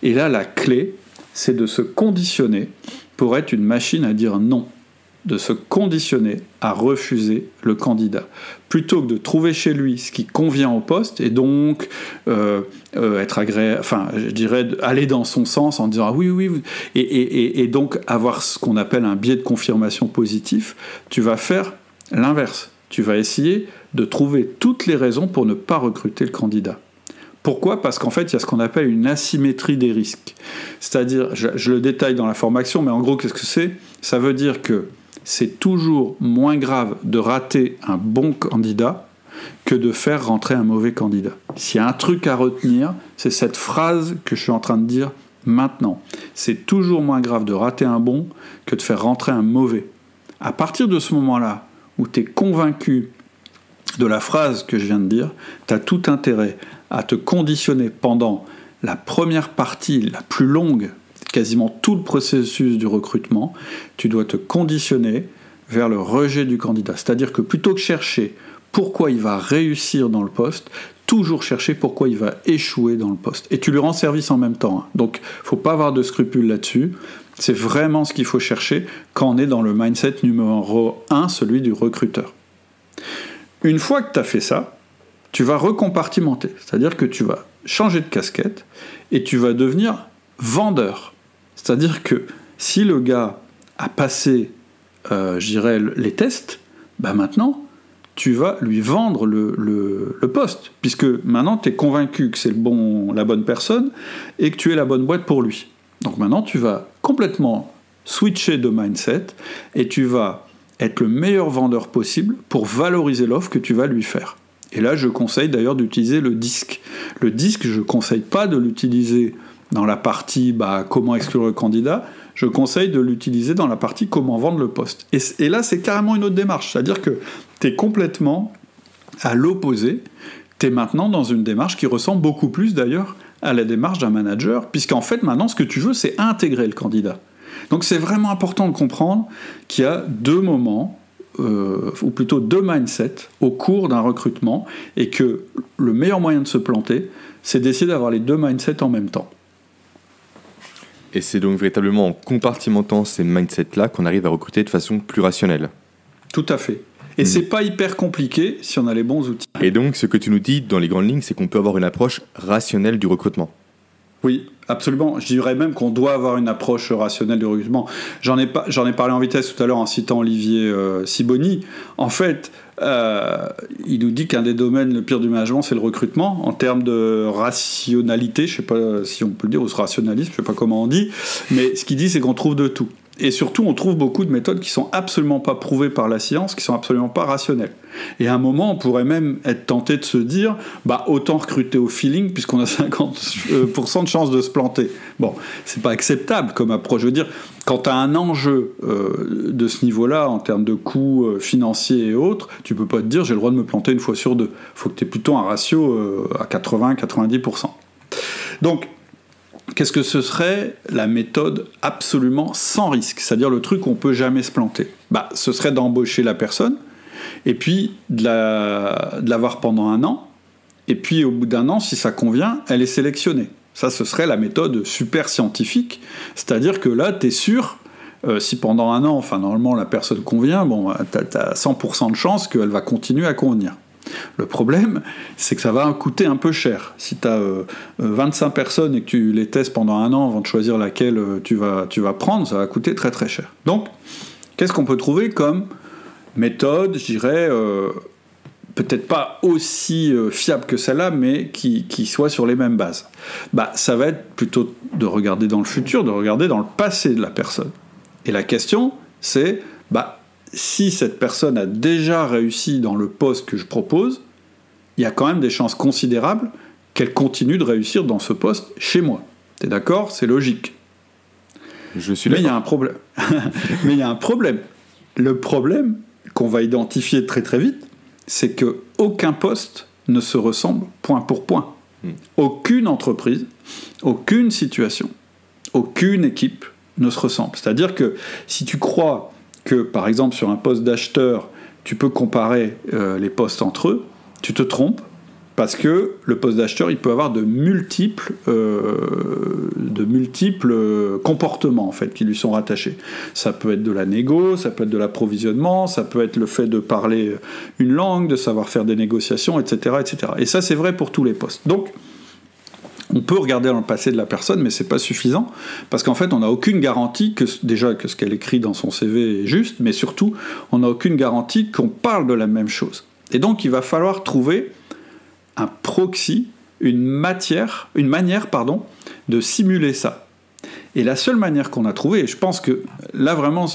Et là, la clé, c'est de se conditionner pour être une machine à dire non, de se conditionner à refuser le candidat, plutôt que de trouver chez lui ce qui convient au poste et donc être agréable, je dirais aller dans son sens en disant oui, et donc avoir ce qu'on appelle un biais de confirmation positif. Tu vas faire l'inverse, tu vas essayer de trouver toutes les raisons pour ne pas recruter le candidat. Pourquoi ? Parce qu'en fait, il y a ce qu'on appelle une asymétrie des risques. C'est-à-dire, je le détaille dans la formation, mais en gros, qu'est-ce que c'est ? Ça veut dire que c'est toujours moins grave de rater un bon candidat que de faire rentrer un mauvais candidat. S'il y a un truc à retenir, c'est cette phrase que je suis en train de dire maintenant. C'est toujours moins grave de rater un bon que de faire rentrer un mauvais. À partir de ce moment-là, où tu es convaincu de la phrase que je viens de dire, tu as tout intérêt à te conditionner pendant la première partie, la plus longue, quasiment tout le processus du recrutement, tu dois te conditionner vers le rejet du candidat. C'est-à-dire que plutôt que chercher pourquoi il va réussir dans le poste, toujours chercher pourquoi il va échouer dans le poste. Et tu lui rends service en même temps. Donc, il ne faut pas avoir de scrupules là-dessus. C'est vraiment ce qu'il faut chercher quand on est dans le mindset numéro 1, celui du recruteur. Une fois que tu as fait ça, tu vas recompartimenter. C'est-à-dire que tu vas changer de casquette et tu vas devenir vendeur. C'est-à-dire que si le gars a passé, les tests, maintenant, tu vas lui vendre le poste. Puisque maintenant, tu es convaincu que c'est la bonne personne et que tu es la bonne boîte pour lui. Donc maintenant, tu vas complètement switcher de mindset et tu vas être le meilleur vendeur possible pour valoriser l'offre que tu vas lui faire. Et là, je conseille d'ailleurs d'utiliser le disque. Le disque, je ne conseille pas de l'utiliser dans la partie comment exclure le candidat, je conseille de l'utiliser dans la partie comment vendre le poste. Et là, c'est carrément une autre démarche. C'est-à-dire que tu es complètement à l'opposé. Tu es maintenant dans une démarche qui ressemble beaucoup plus d'ailleurs à la démarche d'un manager, puisqu'en fait, maintenant, ce que tu veux, c'est intégrer le candidat. Donc c'est vraiment important de comprendre qu'il y a deux moments, ou plutôt deux mindsets au cours d'un recrutement, et que le meilleur moyen de se planter, c'est d'essayer d'avoir les deux mindsets en même temps. Et c'est donc véritablement en compartimentant ces mindsets-là qu'on arrive à recruter de façon plus rationnelle. Tout à fait. Et c'est pas hyper compliqué si on a les bons outils. Et donc, ce que tu nous dis dans les grandes lignes, c'est qu'on peut avoir une approche rationnelle du recrutement. Oui, Absolument. Je dirais même qu'on doit avoir une approche rationnelle du recrutement. J'en ai parlé en vitesse tout à l'heure en citant Olivier Sibony. En fait, il nous dit qu'un des domaines le pire du management, c'est le recrutement. En termes de rationalité, je ne sais pas si on peut le dire, ou ce rationalisme, je ne sais pas comment on dit, mais ce qu'il dit, c'est qu'on trouve de tout. Et surtout, on trouve beaucoup de méthodes qui sont absolument pas prouvées par la science, qui sont absolument pas rationnelles. Et à un moment, on pourrait même être tenté de se dire, autant recruter au feeling, puisqu'on a 50% de chances de se planter. Bon, c'est pas acceptable comme approche. Je veux dire, quand tu as un enjeu de ce niveau-là, en termes de coûts financiers et autres, tu peux pas te dire, j'ai le droit de me planter une fois sur deux. Faut que tu aies plutôt un ratio à 80-90%. Donc, qu'est-ce que ce serait la méthode absolument sans risque, c'est-à-dire le truc où on ne peut jamais se planter? Ce serait d'embaucher la personne, et puis de l'avoir pendant 1 an, et puis au bout d'1 an, si ça convient, elle est sélectionnée. Ça, ce serait la méthode super scientifique, c'est-à-dire que là, tu es sûr, si pendant 1 an, normalement la personne convient, tu as 100% de chance qu'elle va continuer à convenir. Le problème, c'est que ça va coûter un peu cher. Si tu as 25 personnes et que tu les testes pendant 1 an avant de choisir laquelle tu vas prendre, ça va coûter très très cher. Donc, qu'est-ce qu'on peut trouver comme méthode, je dirais, peut-être pas aussi fiable que celle-là, mais qui soit sur les mêmes bases? Ça va être plutôt de regarder dans le futur, de regarder dans le passé de la personne. Et la question, c'est... si cette personne a déjà réussi dans le poste que je propose, il y a quand même des chances considérables qu'elle continue de réussir dans ce poste chez moi. T'es d'accord? C'est logique. Je suis d'accord. Mais il y a un problème. Mais il y a un problème. Le problème qu'on va identifier très très vite, c'est qu'aucun poste ne se ressemble point pour point. Aucune entreprise, aucune situation, aucune équipe ne se ressemble. C'est-à-dire que si tu crois que, par exemple, sur un poste d'acheteur, tu peux comparer les postes entre eux, tu te trompes, parce que le poste d'acheteur, il peut avoir de multiples comportements, en fait, qui lui sont rattachés. Ça peut être de la négo, ça peut être de l'approvisionnement, ça peut être le fait de parler une langue, de savoir faire des négociations, etc., etc. Et ça, c'est vrai pour tous les postes. Donc, on peut regarder dans le passé de la personne, mais c'est pas suffisant, parce qu'en fait, on n'a aucune garantie que ce qu'elle écrit dans son CV est juste, mais surtout, on n'a aucune garantie qu'on parle de la même chose. Et donc, il va falloir trouver un proxy, une manière, de simuler ça. Et la seule manière qu'on a trouvée, et je pense que là, vraiment,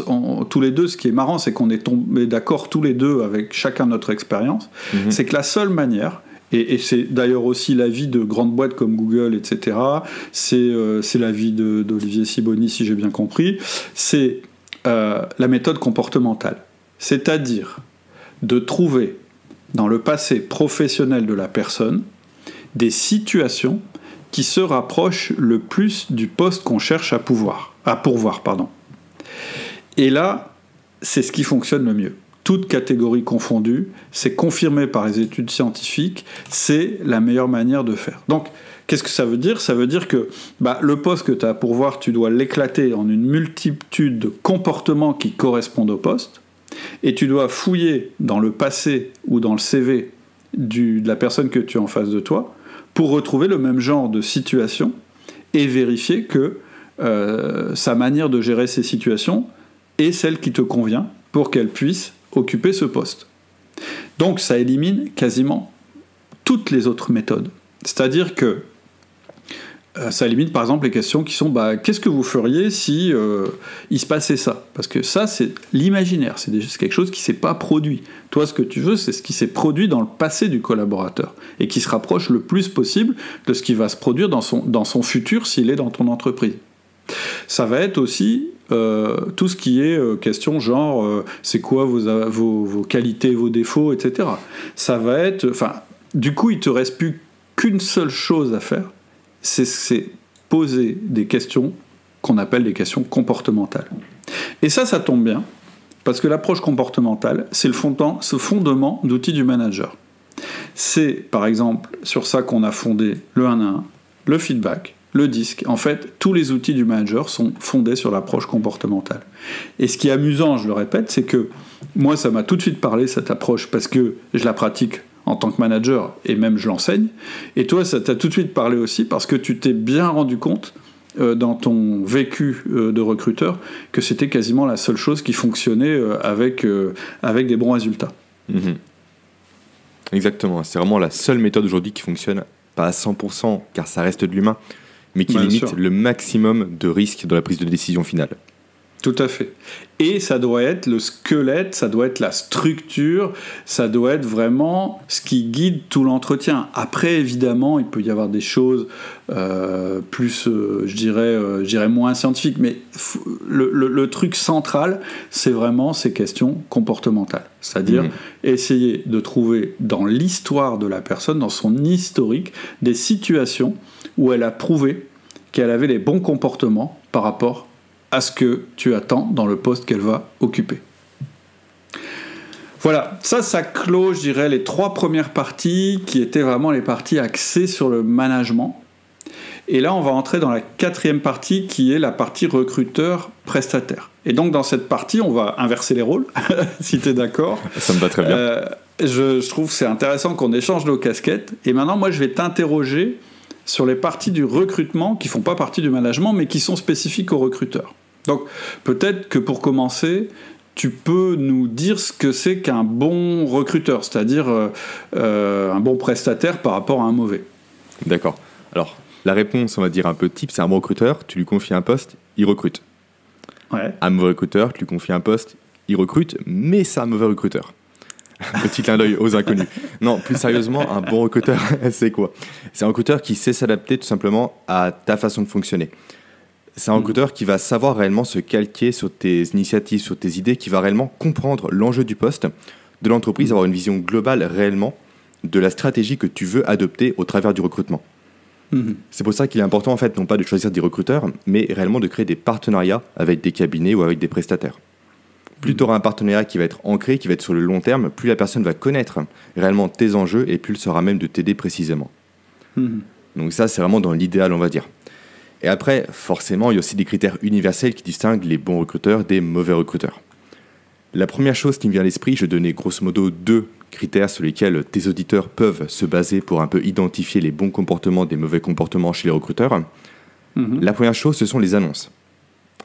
tous les deux, ce qui est marrant, c'est qu'on est tombés d'accord tous les deux avec chacun notre expérience, c'est que la seule manière... Et c'est d'ailleurs aussi l'avis de grandes boîtes comme Google, etc. C'est l'avis d'Olivier Sibony, si j'ai bien compris. C'est la méthode comportementale. C'est-à-dire de trouver dans le passé professionnel de la personne des situations qui se rapprochent le plus du poste qu'on cherche à pourvoir. Et là, c'est ce qui fonctionne le mieux. Toutes catégories confondues, c'est confirmé par les études scientifiques, c'est la meilleure manière de faire. Donc, qu'est-ce que ça veut dire? Ça veut dire que le poste que tu as à pourvoir, tu dois l'éclater en une multitude de comportements qui correspondent au poste, et tu dois fouiller dans le passé ou dans le CV de la personne que tu as en face de toi pour retrouver le même genre de situation et vérifier que sa manière de gérer ces situations est celle qui te convient pour qu'elle puisse occuper ce poste. Donc ça élimine quasiment toutes les autres méthodes. C'est-à-dire que ça élimine par exemple les questions qui sont qu'est-ce que vous feriez si il se passait ça? Parce que ça, c'est l'imaginaire, c'est quelque chose qui ne s'est pas produit. Toi, ce que tu veux, c'est ce qui s'est produit dans le passé du collaborateur et qui se rapproche le plus possible de ce qui va se produire dans son futur s'il est dans ton entreprise. Ça va être aussi tout ce qui est question genre c'est quoi vos qualités, vos défauts, etc. Ça va être... du coup, il ne te reste plus qu'une seule chose à faire, c'est poser des questions qu'on appelle des questions comportementales. Et ça tombe bien, parce que l'approche comportementale, c'est ce fondement d'outils du manager. C'est, par exemple, sur ça qu'on a fondé le 1 à 1, le feedback, le disque. En fait, tous les outils du manager sont fondés sur l'approche comportementale. Et ce qui est amusant, je le répète, c'est que moi, ça m'a tout de suite parlé, cette approche, parce que je la pratique en tant que manager, et même je l'enseigne. Et toi, ça t'a tout de suite parlé aussi, parce que tu t'es bien rendu compte, dans ton vécu de recruteur, que c'était quasiment la seule chose qui fonctionnait avec des bons résultats. Mm-hmm. Exactement, c'est vraiment la seule méthode aujourd'hui qui fonctionne, pas à 100%, car ça reste de l'humain, mais qui limite le maximum de risques dans la prise de décision finale. Tout à fait. Et ça doit être le squelette, ça doit être la structure, ça doit être vraiment ce qui guide tout l'entretien. Après, évidemment, il peut y avoir des choses plus, je dirais moins scientifiques, mais le truc central, c'est vraiment ces questions comportementales. C'est-à-dire essayer de trouver dans l'histoire de la personne, dans son historique, des situations où elle a prouvé qu'elle avait les bons comportements par rapport à ce que tu attends dans le poste qu'elle va occuper. Voilà, ça clôt, je dirais, les 3 premières parties qui étaient vraiment les parties axées sur le management. Et là, on va entrer dans la 4e partie qui est la partie recruteur-prestataire. Et donc, dans cette partie, on va inverser les rôles, si tu es d'accord. Ça me va très bien. Je trouve que c'est intéressant qu'on échange nos casquettes. Et maintenant, moi, je vais t'interroger sur les parties du recrutement qui ne font pas partie du management, mais qui sont spécifiques aux recruteurs. Donc, peut-être que pour commencer, tu peux nous dire ce que c'est qu'un bon recruteur, c'est-à-dire un bon prestataire par rapport à un mauvais. D'accord. Alors, la réponse, on va dire un peu type, c'est un bon recruteur, tu lui confies un poste, il recrute. Ouais. Un mauvais recruteur, tu lui confies un poste, il recrute, mais c'est un mauvais recruteur. Petit clin d'œil aux inconnus. Non, plus sérieusement, un bon recruteur, c'est quoi ? C'est un recruteur qui sait s'adapter tout simplement à ta façon de fonctionner. C'est un recruteur qui va savoir réellement se calquer sur tes initiatives, sur tes idées, qui va réellement comprendre l'enjeu du poste, de l'entreprise, avoir une vision globale réellement de la stratégie que tu veux adopter au travers du recrutement. C'est pour ça qu'il est important en fait, non pas de choisir des recruteurs, mais réellement de créer des partenariats avec des cabinets ou avec des prestataires. Plus tu auras un partenariat qui va être ancré, qui va être sur le long terme, plus la personne va connaître réellement tes enjeux et plus elle sera même de t'aider précisément. Donc ça, c'est vraiment dans l'idéal, on va dire. Et après, forcément, il y a aussi des critères universels qui distinguent les bons recruteurs des mauvais recruteurs. La première chose qui me vient à l'esprit, je donnais grosso modo 2 critères sur lesquels tes auditeurs peuvent se baser pour un peu identifier les bons comportements des mauvais comportements chez les recruteurs. La première chose, ce sont les annonces.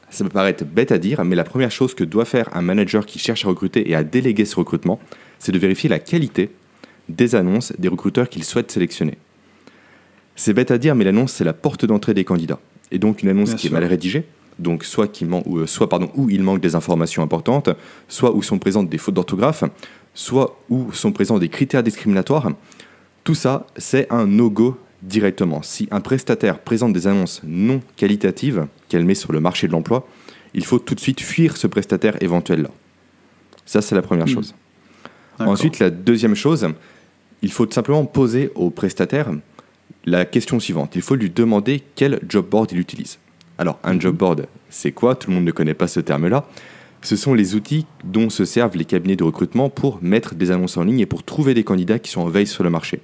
Ça peut paraître bête à dire, mais la première chose que doit faire un manager qui cherche à recruter et à déléguer ce recrutement, c'est de vérifier la qualité des annonces des recruteurs qu'il souhaite sélectionner. C'est bête à dire, mais l'annonce, c'est la porte d'entrée des candidats. Et donc une annonce qui est mal rédigée, donc soit où il manque des informations importantes, soit où sont présentes des fautes d'orthographe, soit où sont présents des critères discriminatoires, tout ça, c'est un no-go directement. Si un prestataire présente des annonces non qualitatives qu'elle met sur le marché de l'emploi, il faut tout de suite fuir ce prestataire éventuel-là. Ça, c'est la première chose. D'accord. Ensuite, la deuxième chose, il faut tout simplement poser au prestataire la question suivante. Il faut lui demander quel job board il utilise. Alors, un job board, c'est quoi ? Tout le monde ne connaît pas ce terme-là. Ce sont les outils dont se servent les cabinets de recrutement pour mettre des annonces en ligne et pour trouver des candidats qui sont en veille sur le marché.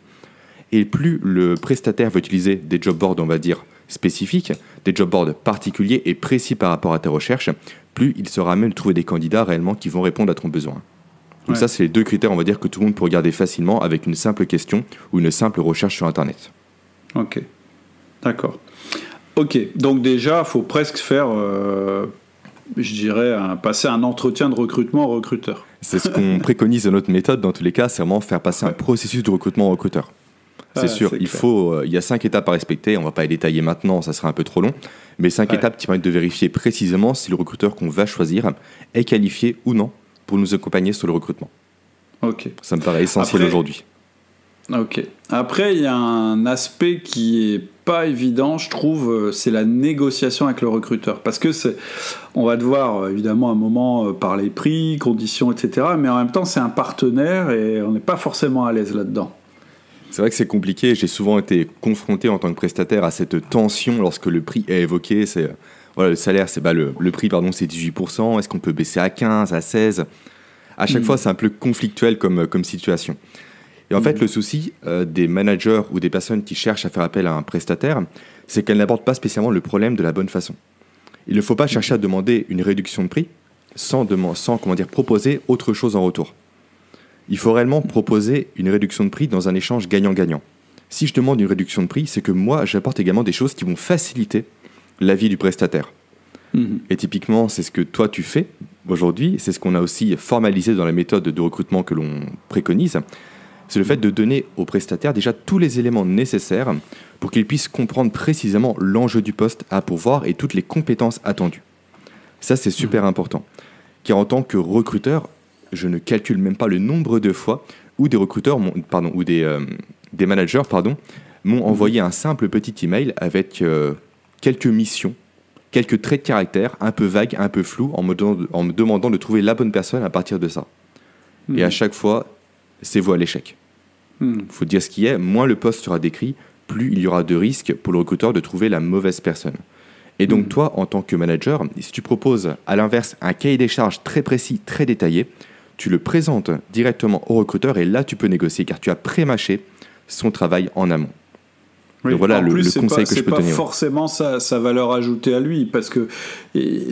Et plus le prestataire va utiliser des job boards, on va dire, spécifiques, des job boards particuliers et précis par rapport à tes recherches, plus il sera à même de trouver des candidats réellement qui vont répondre à ton besoin. Donc ça, c'est les 2 critères, on va dire, que tout le monde peut regarder facilement avec une simple question ou une simple recherche sur Internet. Ok, d'accord. Ok, donc déjà, il faut presque faire, je dirais, passer un entretien de recrutement au recruteur. C'est ce qu'on préconise dans notre méthode, dans tous les cas, c'est vraiment faire passer un processus de recrutement au recruteur. C'est sûr, il y a 5 étapes à respecter, on ne va pas les détailler maintenant, ça serait un peu trop long, mais 5 étapes qui permettent de vérifier précisément si le recruteur qu'on va choisir est qualifié ou non pour nous accompagner sur le recrutement. Ok. Ça me paraît essentiel aujourd'hui. Ok. Après, il y a un aspect qui est pas évident, je trouve, c'est la négociation avec le recruteur. Parce que on va devoir, évidemment, à un moment parler prix, conditions, etc. Mais en même temps, c'est un partenaire et on n'est pas forcément à l'aise là-dedans. C'est vrai que c'est compliqué. J'ai souvent été confronté en tant que prestataire à cette tension lorsque le prix est évoqué. Le salaire, c'est le prix, c'est 18%. Est-ce qu'on peut baisser à 15, à 16 ? À chaque fois, c'est un peu conflictuel comme situation. Et en fait, le souci des managers ou des personnes qui cherchent à faire appel à un prestataire, c'est qu'elles n'abordent pas spécialement le problème de la bonne façon. Il ne faut pas chercher à demander une réduction de prix sans proposer autre chose en retour. Il faut réellement proposer une réduction de prix dans un échange gagnant-gagnant. Si je demande une réduction de prix, c'est que moi, j'apporte également des choses qui vont faciliter la vie du prestataire. Et typiquement, c'est ce que toi, tu fais aujourd'hui. C'est ce qu'on a aussi formalisé dans la méthode de recrutement que l'on préconise. C'est le fait de donner au prestataire déjà tous les éléments nécessaires pour qu'il puisse comprendre précisément l'enjeu du poste à pourvoir et toutes les compétences attendues. Ça, c'est super important. Car en tant que recruteur, je ne calcule même pas le nombre de fois où des recruteurs, des managers, m'ont envoyé un simple petit email avec quelques missions, quelques traits de caractère, un peu vagues, un peu flous, en me demandant de trouver la bonne personne à partir de ça. Et à chaque fois, c'est voué à l'échec. Faut dire ce qui est, moins le poste sera décrit, plus il y aura de risques pour le recruteur de trouver la mauvaise personne. Et donc toi, en tant que manager, si tu proposes à l'inverse un cahier des charges très précis, très détaillé, tu le présentes directement au recruteur et là tu peux négocier car tu as pré-mâché son travail en amont. Oui, donc voilà le conseil que je peux C'est donner. pas forcément sa valeur ajoutée à lui, parce que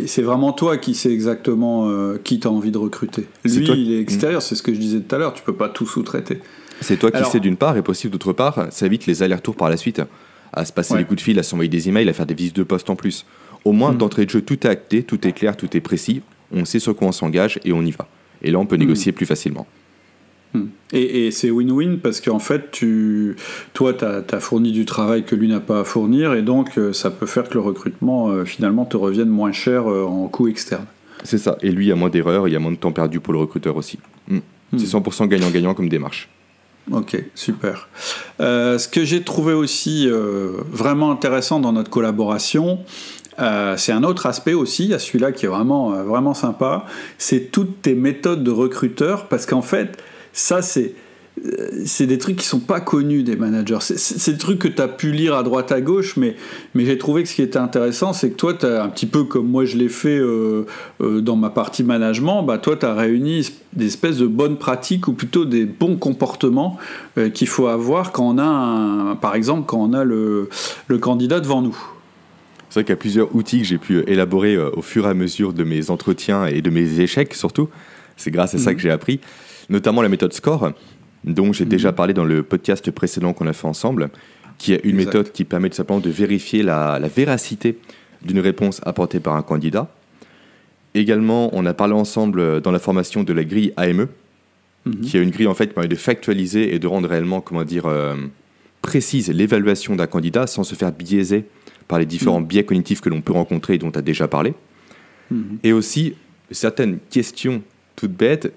c'est vraiment toi qui sais exactement qui tu as envie de recruter. Lui, il est extérieur, c'est ce que je disais tout à l'heure, tu peux pas tout sous-traiter. C'est toi qui sais d'une part, et possible d'autre part, ça évite les allers-retours par la suite, à se passer les coups de fil, à s'envoyer des emails, à faire des visites de poste en plus. Au moins, d'entrée de jeu, tout est acté, tout est clair, tout est précis, on sait sur quoi on s'engage et on y va. Et là, on peut négocier plus facilement. Et c'est win-win parce qu'en fait, toi, tu as fourni du travail que lui n'a pas à fournir, et donc ça peut faire que le recrutement, finalement, te revienne moins cher en coût externe. C'est ça. Et lui, il y a moins d'erreurs, il y a moins de temps perdu pour le recruteur aussi. C'est 100% gagnant-gagnant comme démarche. Ok, super. Ce que j'ai trouvé aussi vraiment intéressant dans notre collaboration, c'est un autre aspect aussi, à celui-là qui est vraiment sympa, c'est toutes tes méthodes de recruteur, parce qu'en fait, ça, c'est des trucs qui sont pas connus des managers. C'est des trucs que tu as pu lire à droite à gauche, mais j'ai trouvé que ce qui était intéressant, c'est que toi, t'as, un petit peu comme moi je l'ai fait dans ma partie management, toi, tu as réuni des espèces de bonnes pratiques, ou plutôt des bons comportements qu'il faut avoir quand on a, par exemple, quand on a le candidat devant nous. C'est vrai qu'il y a plusieurs outils que j'ai pu élaborer au fur et à mesure de mes entretiens et de mes échecs surtout. C'est grâce à ça que j'ai appris, notamment la méthode SCORE, dont j'ai déjà parlé dans le podcast précédent qu'on a fait ensemble, qui est une méthode qui permet tout simplement de vérifier la véracité d'une réponse apportée par un candidat. Également, on a parlé ensemble dans la formation de la grille AME, qui est une grille en fait qui permet de factualiser et de rendre réellement, précise l'évaluation d'un candidat sans se faire biaiser par les différents biais cognitifs que l'on peut rencontrer et dont tu as déjà parlé. Et aussi certaines questions toutes bêtes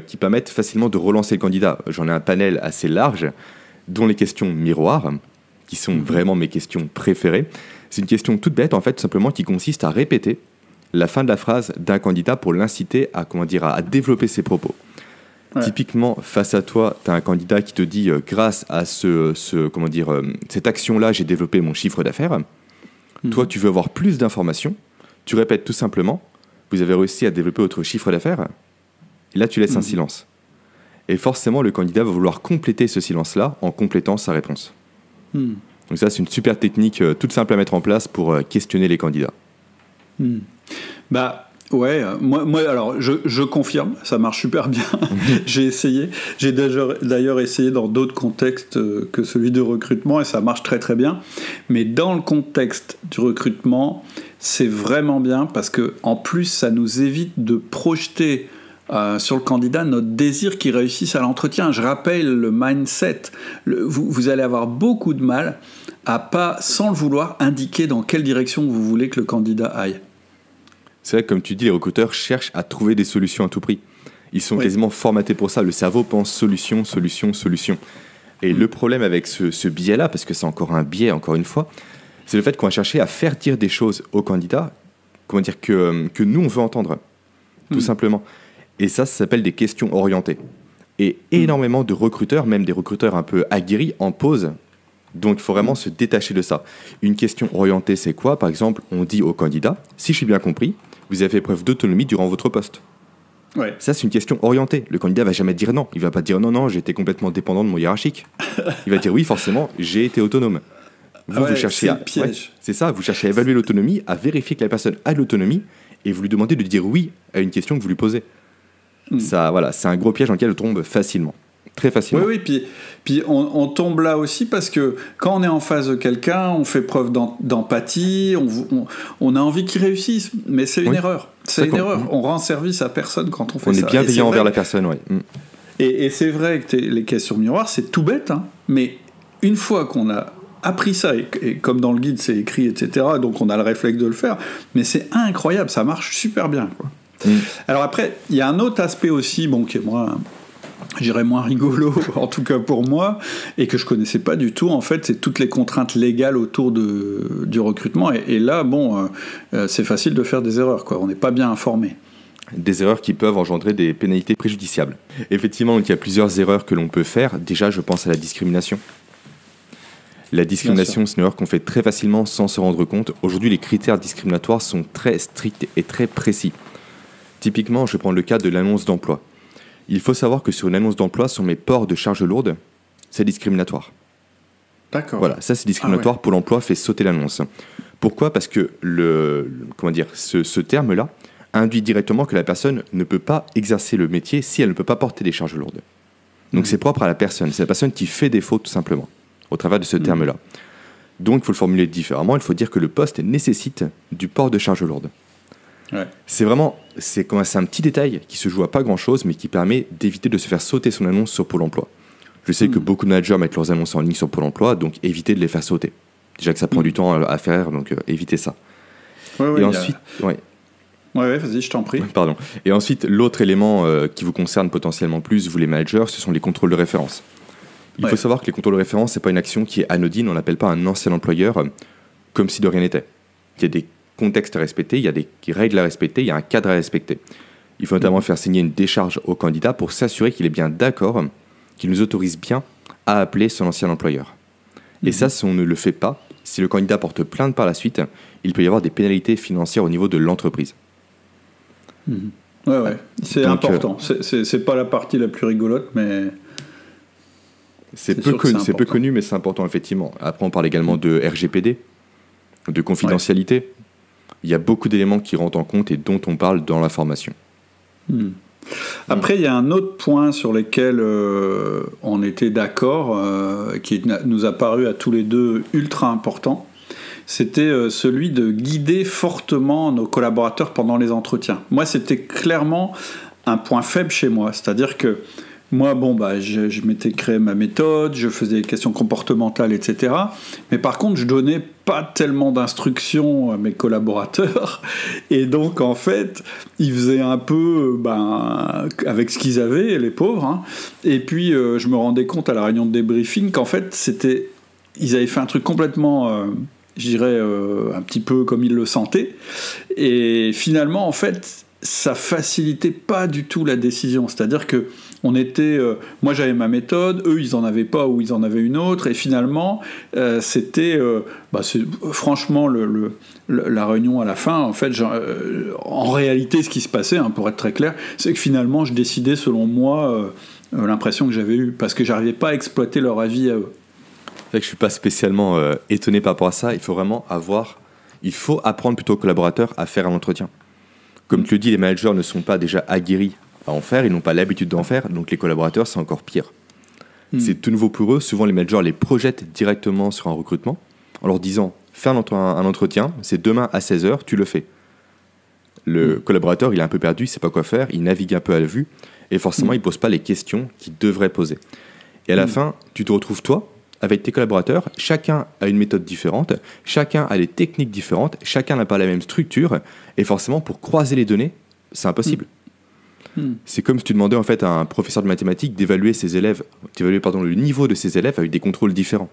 qui permettent facilement de relancer le candidat. J'en ai un panel assez large, dont les questions miroirs, qui sont vraiment mes questions préférées. C'est une question toute bête, en fait, tout simplement, qui consiste à répéter la fin de la phrase d'un candidat pour l'inciter à développer ses propos. Ouais. Typiquement, face à toi, tu as un candidat qui te dit grâce à cette action-là, j'ai développé mon chiffre d'affaires. Toi, tu veux avoir plus d'informations. Tu répètes tout simplement, vous avez réussi à développer votre chiffre d'affaires. Et là, tu laisses un silence. Et forcément, le candidat va vouloir compléter ce silence-là en complétant sa réponse. Donc ça, c'est une super technique toute simple à mettre en place pour questionner les candidats. Ouais, moi alors je confirme, ça marche super bien. J'ai essayé, j'ai d'ailleurs essayé dans d'autres contextes que celui de recrutement, et ça marche très très bien. Mais dans le contexte du recrutement, c'est vraiment bien parce que en plus ça nous évite de projeter sur le candidat notre désir qu'il réussisse à l'entretien. Je rappelle le mindset. Vous allez avoir beaucoup de mal à pas, sans le vouloir, indiquer dans quelle direction vous voulez que le candidat aille. C'est vrai que, comme tu dis, les recruteurs cherchent à trouver des solutions à tout prix. Ils sont quasiment formatés pour ça. Le cerveau pense solution, solution, solution. Et le problème avec ce biais-là, parce que c'est encore un biais, encore une fois, c'est le fait qu'on va chercher à faire dire des choses au candidat, que nous, on veut entendre, tout simplement. Et ça s'appelle des questions orientées. Et énormément de recruteurs, même des recruteurs un peu aguerris, en posent. Donc, il faut vraiment se détacher de ça. Une question orientée, c'est quoi ? Par exemple, on dit au candidat, si je suis bien compris, vous avez fait preuve d'autonomie durant votre poste. Ouais. Ça, c'est une question orientée. Le candidat ne va jamais dire non. Il ne va pas dire non, j'ai été complètement dépendant de mon hiérarchique. Il va dire oui, forcément, j'ai été autonome. Vous cherchez c'est ça, vous cherchez à évaluer l'autonomie, à vérifier que la personne a de l'autonomie, et vous lui demandez de dire oui à une question que vous lui posez. Ça, voilà, c'est un gros piège dans lequel on tombe facilement. Très facilement. Oui, puis on tombe là aussi parce que quand on est en face de quelqu'un, on fait preuve d'empathie, on a envie qu'il réussisse, mais c'est une erreur. C'est une erreur. On rend service à personne quand on fait ça. On est bienveillant envers la personne, oui. Et c'est vrai que les questions miroirs, c'est tout bête, hein, mais une fois qu'on a appris ça, et comme dans le guide c'est écrit, etc., donc on a le réflexe de le faire, mais c'est incroyable, ça marche super bien, quoi. Alors après, il y a un autre aspect aussi, qui est moins rigolo, en tout cas pour moi, et que je connaissais pas du tout, en fait, c'est toutes les contraintes légales autour du recrutement, et là, c'est facile de faire des erreurs, quoi. On n'est pas bien informé. Des erreurs qui peuvent engendrer des pénalités préjudiciables. Effectivement, donc, il y a plusieurs erreurs que l'on peut faire. Déjà, je pense à la discrimination. La discrimination, c'est une erreur qu'on fait très facilement sans se rendre compte. Aujourd'hui, les critères discriminatoires sont très stricts et très précis. Typiquement, je prends le cas de l'annonce d'emploi. Il faut savoir que sur une annonce d'emploi, si on met port de charges lourdes, c'est discriminatoire. D'accord. Voilà, ça c'est discriminatoire. Ah ouais. Pôle emploi fait sauter l'annonce. Pourquoi ? Parce que ce terme-là induit directement que la personne ne peut pas exercer le métier si elle ne peut pas porter des charges lourdes. Donc c'est propre à la personne. C'est la personne qui fait défaut tout simplement, au travers de ce terme-là. Donc il faut le formuler différemment. Il faut dire que le poste nécessite du port de charges lourdes. Ouais. C'est un petit détail qui se joue à pas grand-chose, mais qui permet d'éviter de se faire sauter son annonce sur Pôle emploi. Je sais que beaucoup de managers mettent leurs annonces en ligne sur Pôle emploi, donc évitez de les faire sauter. Déjà que ça prend du temps à faire, donc évitez ça. Et ensuite... Ouais, vas-y, je t'en prie. Pardon. Et ensuite, l'autre élément qui vous concerne potentiellement plus, vous les managers, ce sont les contrôles de référence. Il faut savoir que les contrôles de référence, ce n'est pas une action qui est anodine, on n'appelle pas un ancien employeur comme si de rien n'était. Il y a des contextes à respecter, il y a des règles à respecter, il y a un cadre à respecter. Il faut notamment faire signer une décharge au candidat pour s'assurer qu'il est bien d'accord, qu'il nous autorise bien à appeler son ancien employeur. Et ça, si on ne le fait pas, si le candidat porte plainte par la suite, il peut y avoir des pénalités financières au niveau de l'entreprise. Ouais. C'est important. C'est pas la partie la plus rigolote, mais... C'est peu connu, mais c'est important, effectivement. Après, on parle également de RGPD, de confidentialité. Ouais. Il y a beaucoup d'éléments qui rentrent en compte et dont on parle dans la formation. Après, il y a un autre point sur lequel on était d'accord, qui nous a paru à tous les deux ultra important. C'était celui de guider fortement nos collaborateurs pendant les entretiens. Moi, c'était clairement un point faible chez moi. C'est-à-dire que moi, je m'étais créé ma méthode, je faisais des questions comportementales, etc. Mais par contre, je donnais pas tellement d'instructions à mes collaborateurs. Et donc, en fait, ils faisaient un peu avec ce qu'ils avaient, les pauvres. Hein. Et puis, je me rendais compte à la réunion de débriefing qu'en fait, ils avaient fait un truc complètement... je dirais un petit peu comme ils le sentaient. Et finalement, en fait, ça facilitait pas du tout la décision. C'est-à-dire que moi, j'avais ma méthode, eux, ils en avaient pas ou ils en avaient une autre. Et finalement, franchement, la réunion à la fin, en fait, en réalité, ce qui se passait, pour être très clair, c'est que finalement, je décidais selon moi l'impression que j'avais eue, parce que j'arrivais pas à exploiter leur avis à eux. C'est vrai que je suis pas spécialement étonné par rapport à ça. Il faut apprendre plutôt aux collaborateurs à faire un entretien. Comme tu le dis, les managers ne sont pas déjà aguerris à en faire, ils n'ont pas l'habitude d'en faire, donc les collaborateurs, c'est encore pire. C'est tout nouveau pour eux. Souvent, les managers les projettent directement sur un recrutement en leur disant « fais un entretien, c'est demain à 16h, tu le fais ». Le collaborateur, il est un peu perdu, il ne sait pas quoi faire, il navigue un peu à la vue, et forcément, il ne pose pas les questions qu'il devrait poser. Et à la fin, tu te retrouves, toi, avec tes collaborateurs, chacun a une méthode différente, chacun a des techniques différentes, chacun n'a pas la même structure, et forcément, pour croiser les données, c'est impossible. C'est comme si tu demandais en fait à un professeur de mathématiques d'évaluer le niveau de ses élèves avec des contrôles différents.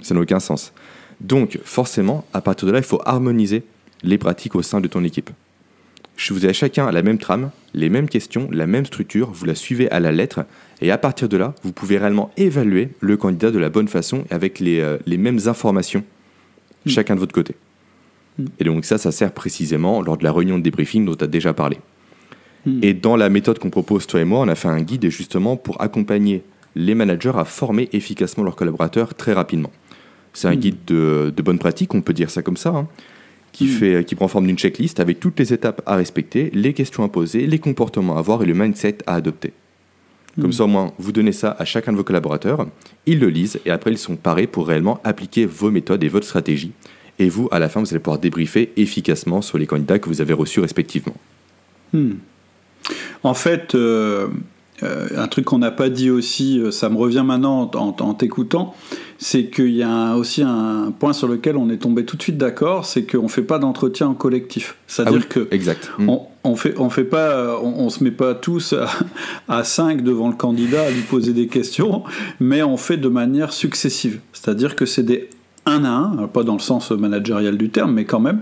Ça n'a aucun sens. Donc, forcément, à partir de là, il faut harmoniser les pratiques au sein de ton équipe. Vous avez chacun la même trame, les mêmes questions, la même structure, vous la suivez à la lettre, et à partir de là, vous pouvez réellement évaluer le candidat de la bonne façon avec les mêmes informations, chacun de votre côté. Et donc ça sert précisément lors de la réunion de débriefing dont tu as déjà parlé. Et dans la méthode qu'on propose, toi et moi, on a fait un guide justement pour accompagner les managers à former efficacement leurs collaborateurs très rapidement. C'est un guide de bonne pratique, on peut dire ça comme ça, qui prend forme d'une checklist avec toutes les étapes à respecter, les questions à poser, les comportements à avoir et le mindset à adopter. Comme ça, au moins, vous donnez ça à chacun de vos collaborateurs, ils le lisent et après, ils sont parés pour réellement appliquer vos méthodes et votre stratégie. Et vous, à la fin, vous allez pouvoir débriefer efficacement sur les candidats que vous avez reçus respectivement. En fait, un truc qu'on n'a pas dit aussi, ça me revient maintenant en t'écoutant, c'est qu'il y a aussi un point sur lequel on est tombé tout de suite d'accord, c'est qu'on ne fait pas d'entretien en collectif. C'est-à-dire que exact. On se met pas tous à 5 devant le candidat à lui poser des questions, mais on fait de manière successive. C'est-à-dire que c'est des 1 à 1, pas dans le sens managérial du terme, mais quand même,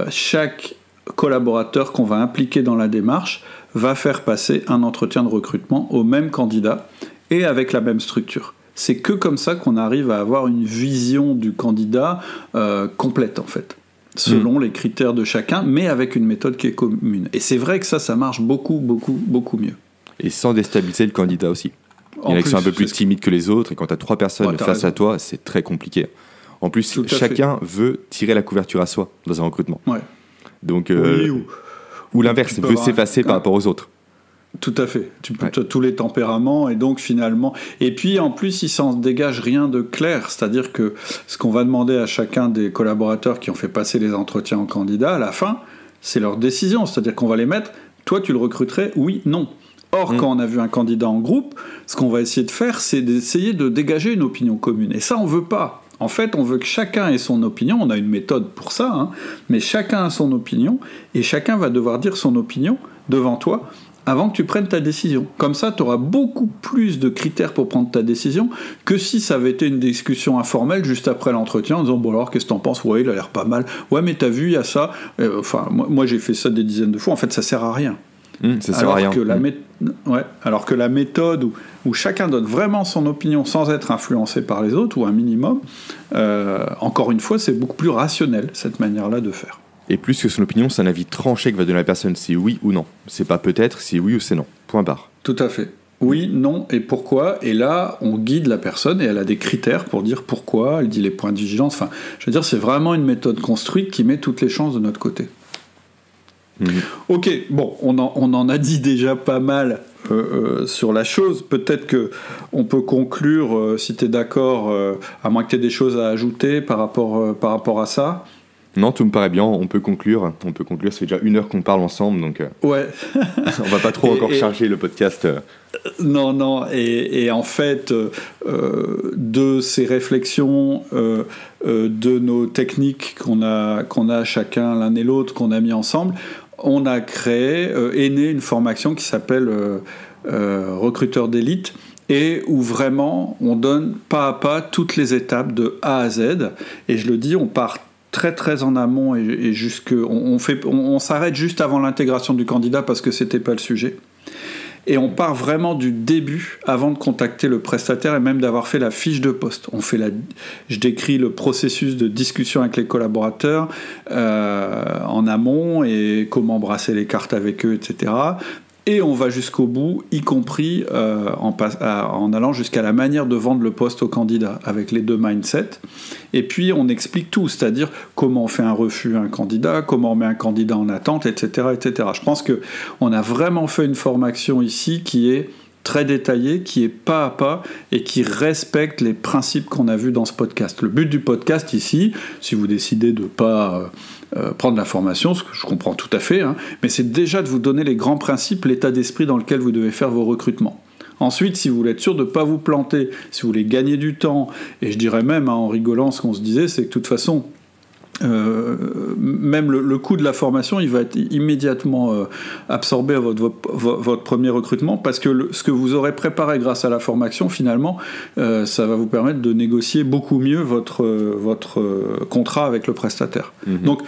chaque collaborateur qu'on va impliquer dans la démarche va faire passer un entretien de recrutement au même candidat et avec la même structure. C'est que comme ça qu'on arrive à avoir une vision du candidat complète, en fait, selon les critères de chacun, mais avec une méthode qui est commune. Et c'est vrai que ça marche beaucoup mieux. Et sans déstabiliser le candidat aussi. Il y en a qui sont un peu plus timides que les autres, et quand tu as 3 personnes face à toi, c'est très compliqué. En plus, chacun veut tirer la couverture à soi dans un recrutement. Ouais. Donc, ou l'inverse, veut s'effacer par rapport aux autres. Tout à fait. Tu peux tous les tempéraments, et donc finalement... Et puis, en plus, il s'en dégage rien de clair. C'est-à-dire que ce qu'on va demander à chacun des collaborateurs qui ont fait passer les entretiens aux candidats, à la fin, c'est leur décision. C'est-à-dire qu'on va les mettre... Toi, tu le recruterais ? Oui, non. Or, quand on a vu un candidat en groupe, ce qu'on va essayer de faire, c'est d'essayer de dégager une opinion commune. Et ça, on veut pas. En fait, on veut que chacun ait son opinion. On a une méthode pour ça, mais chacun a son opinion, et chacun va devoir dire son opinion devant toi avant que tu prennes ta décision. Comme ça, tu auras beaucoup plus de critères pour prendre ta décision que si ça avait été une discussion informelle juste après l'entretien en disant « Bon alors, qu'est-ce que t'en penses ? Ouais, il a l'air pas mal. Ouais, mais t'as vu, il y a ça. » Enfin, moi, j'ai fait ça des dizaines de fois. En fait, ça sert à rien. Ça sert à rien. Alors que la méthode où chacun donne vraiment son opinion sans être influencé par les autres, ou un minimum, encore une fois, c'est beaucoup plus rationnel, cette manière-là de faire. Et plus que son opinion, c'est un avis tranché que va donner la personne, c'est oui ou non. C'est pas peut-être, c'est oui ou c'est non. Point barre. Tout à fait. Oui, non et pourquoi. Et là, on guide la personne et elle a des critères pour dire pourquoi, elle dit les points de vigilance. Enfin, je veux dire, c'est vraiment une méthode construite qui met toutes les chances de notre côté. Ok, bon, on en a dit déjà pas mal sur la chose. Peut-être qu'on peut conclure, si tu es d'accord, à moins que tu aies des choses à ajouter par rapport à ça. Non, tout me paraît bien, on peut conclure. Ça fait déjà 1 heure qu'on parle ensemble, donc ouais. On va pas trop encore charger le podcast. Non, et en fait, de ces réflexions, de nos techniques qu'on a chacun l'un et l'autre, qu'on a mis ensemble, on a créé, est née une formation qui s'appelle Recruteur d'élite, et où vraiment on donne pas à pas toutes les étapes de A à Z, et je le dis, on part très très en amont et on s'arrête juste avant l'intégration du candidat parce que c'était pas le sujet. Et on part vraiment du début, avant de contacter le prestataire et même d'avoir fait la fiche de poste. Je décris le processus de discussion avec les collaborateurs en amont et comment brasser les cartes avec eux, etc. Et on va jusqu'au bout, y compris en allant jusqu'à la manière de vendre le poste au candidat, avec les 2 mindsets. Et puis on explique tout, c'est-à-dire comment on fait un refus à un candidat, comment on met un candidat en attente, etc. etc. Je pense qu'on a vraiment fait une formation ici qui est très détaillée, qui est pas à pas et qui respecte les principes qu'on a vus dans ce podcast. Le but du podcast ici, si vous décidez de pas... prendre l'information, ce que je comprends tout à fait, mais c'est déjà de vous donner les grands principes, l'état d'esprit dans lequel vous devez faire vos recrutements. Ensuite, si vous voulez être sûr de ne pas vous planter, si vous voulez gagner du temps, et je dirais même, en rigolant, ce qu'on se disait, c'est que de toute façon, même le coût de la formation, il va être immédiatement absorbé à votre premier recrutement, parce que ce que vous aurez préparé grâce à la formation, finalement, ça va vous permettre de négocier beaucoup mieux votre contrat avec le prestataire. Donc,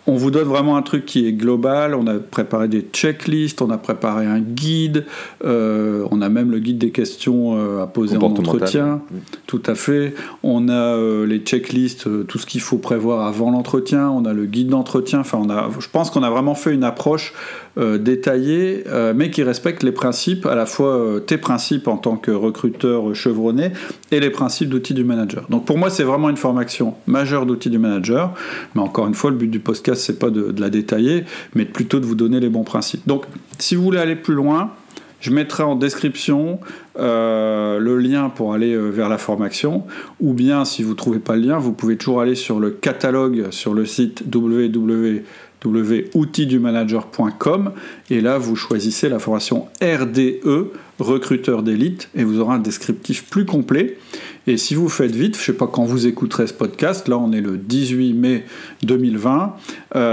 on vous donne vraiment un truc qui est global. On a préparé des checklists, on a préparé un guide, on a même le guide des questions à poser en entretien. Tout à fait. On a les checklists, tout ce qu'il faut prévoir avant l'entretien. On a le guide d'entretien. Enfin, je pense qu'on a vraiment fait une approche détaillée, mais qui respecte les principes, à la fois tes principes en tant que recruteur chevronné et les principes d'outils du manager. Donc pour moi, c'est vraiment une formation majeure d'outils du manager. Mais encore une fois, le but du podcast, c'est pas de la détailler, mais plutôt de vous donner les bons principes. Donc, si vous voulez aller plus loin, je mettrai en description le lien pour aller vers la formation, ou bien, si vous ne trouvez pas le lien, vous pouvez toujours aller sur le catalogue sur le site www.outildumanager.com, et là, vous choisissez la formation RDE, recruteur d'élite, et vous aurez un descriptif plus complet. Et si vous faites vite, je ne sais pas quand vous écouterez ce podcast, là on est le 18 mai 2020,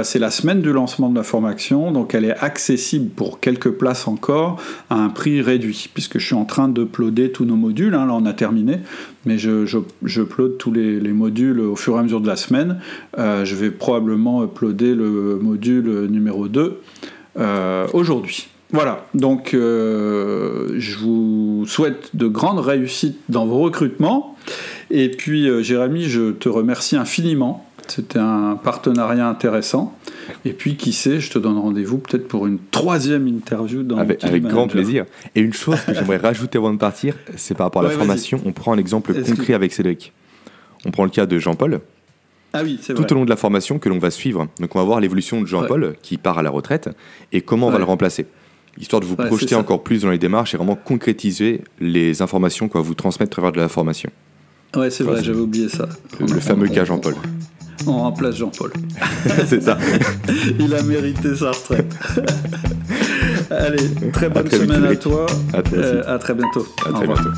c'est la semaine du lancement de la formation, donc elle est accessible pour quelques places encore à un prix réduit, puisque je suis en train d'uploader tous nos modules, là on a terminé, mais je upload tous les modules au fur et à mesure de la semaine. Je vais probablement uploader le module numéro 2 aujourd'hui. Voilà, donc je vous souhaite de grandes réussites dans vos recrutements. Et puis Jérémy, je te remercie infiniment. C'était un partenariat intéressant. Et puis qui sait, je te donne rendez-vous peut-être pour une 3e interview dans avec grand plaisir. Et une chose que j'aimerais rajouter avant de partir, c'est par rapport à la formation. On prend un exemple concret avec Cédric. On prend le cas de Jean-Paul. Ah oui, c'est vrai. Tout au long de la formation que l'on va suivre. Donc on va voir l'évolution de Jean-Paul qui part à la retraite et comment on va le remplacer. Histoire de vous projeter encore plus dans les démarches et vraiment concrétiser les informations qu'on va vous transmettre à travers de la formation. Ouais, c'est vrai, j'avais oublié ça. Le fameux cas Jean-Paul. On remplace Jean-Paul. C'est ça. Il a mérité sa retraite. Allez, très bonne semaine à toi. À très bientôt. À très bientôt.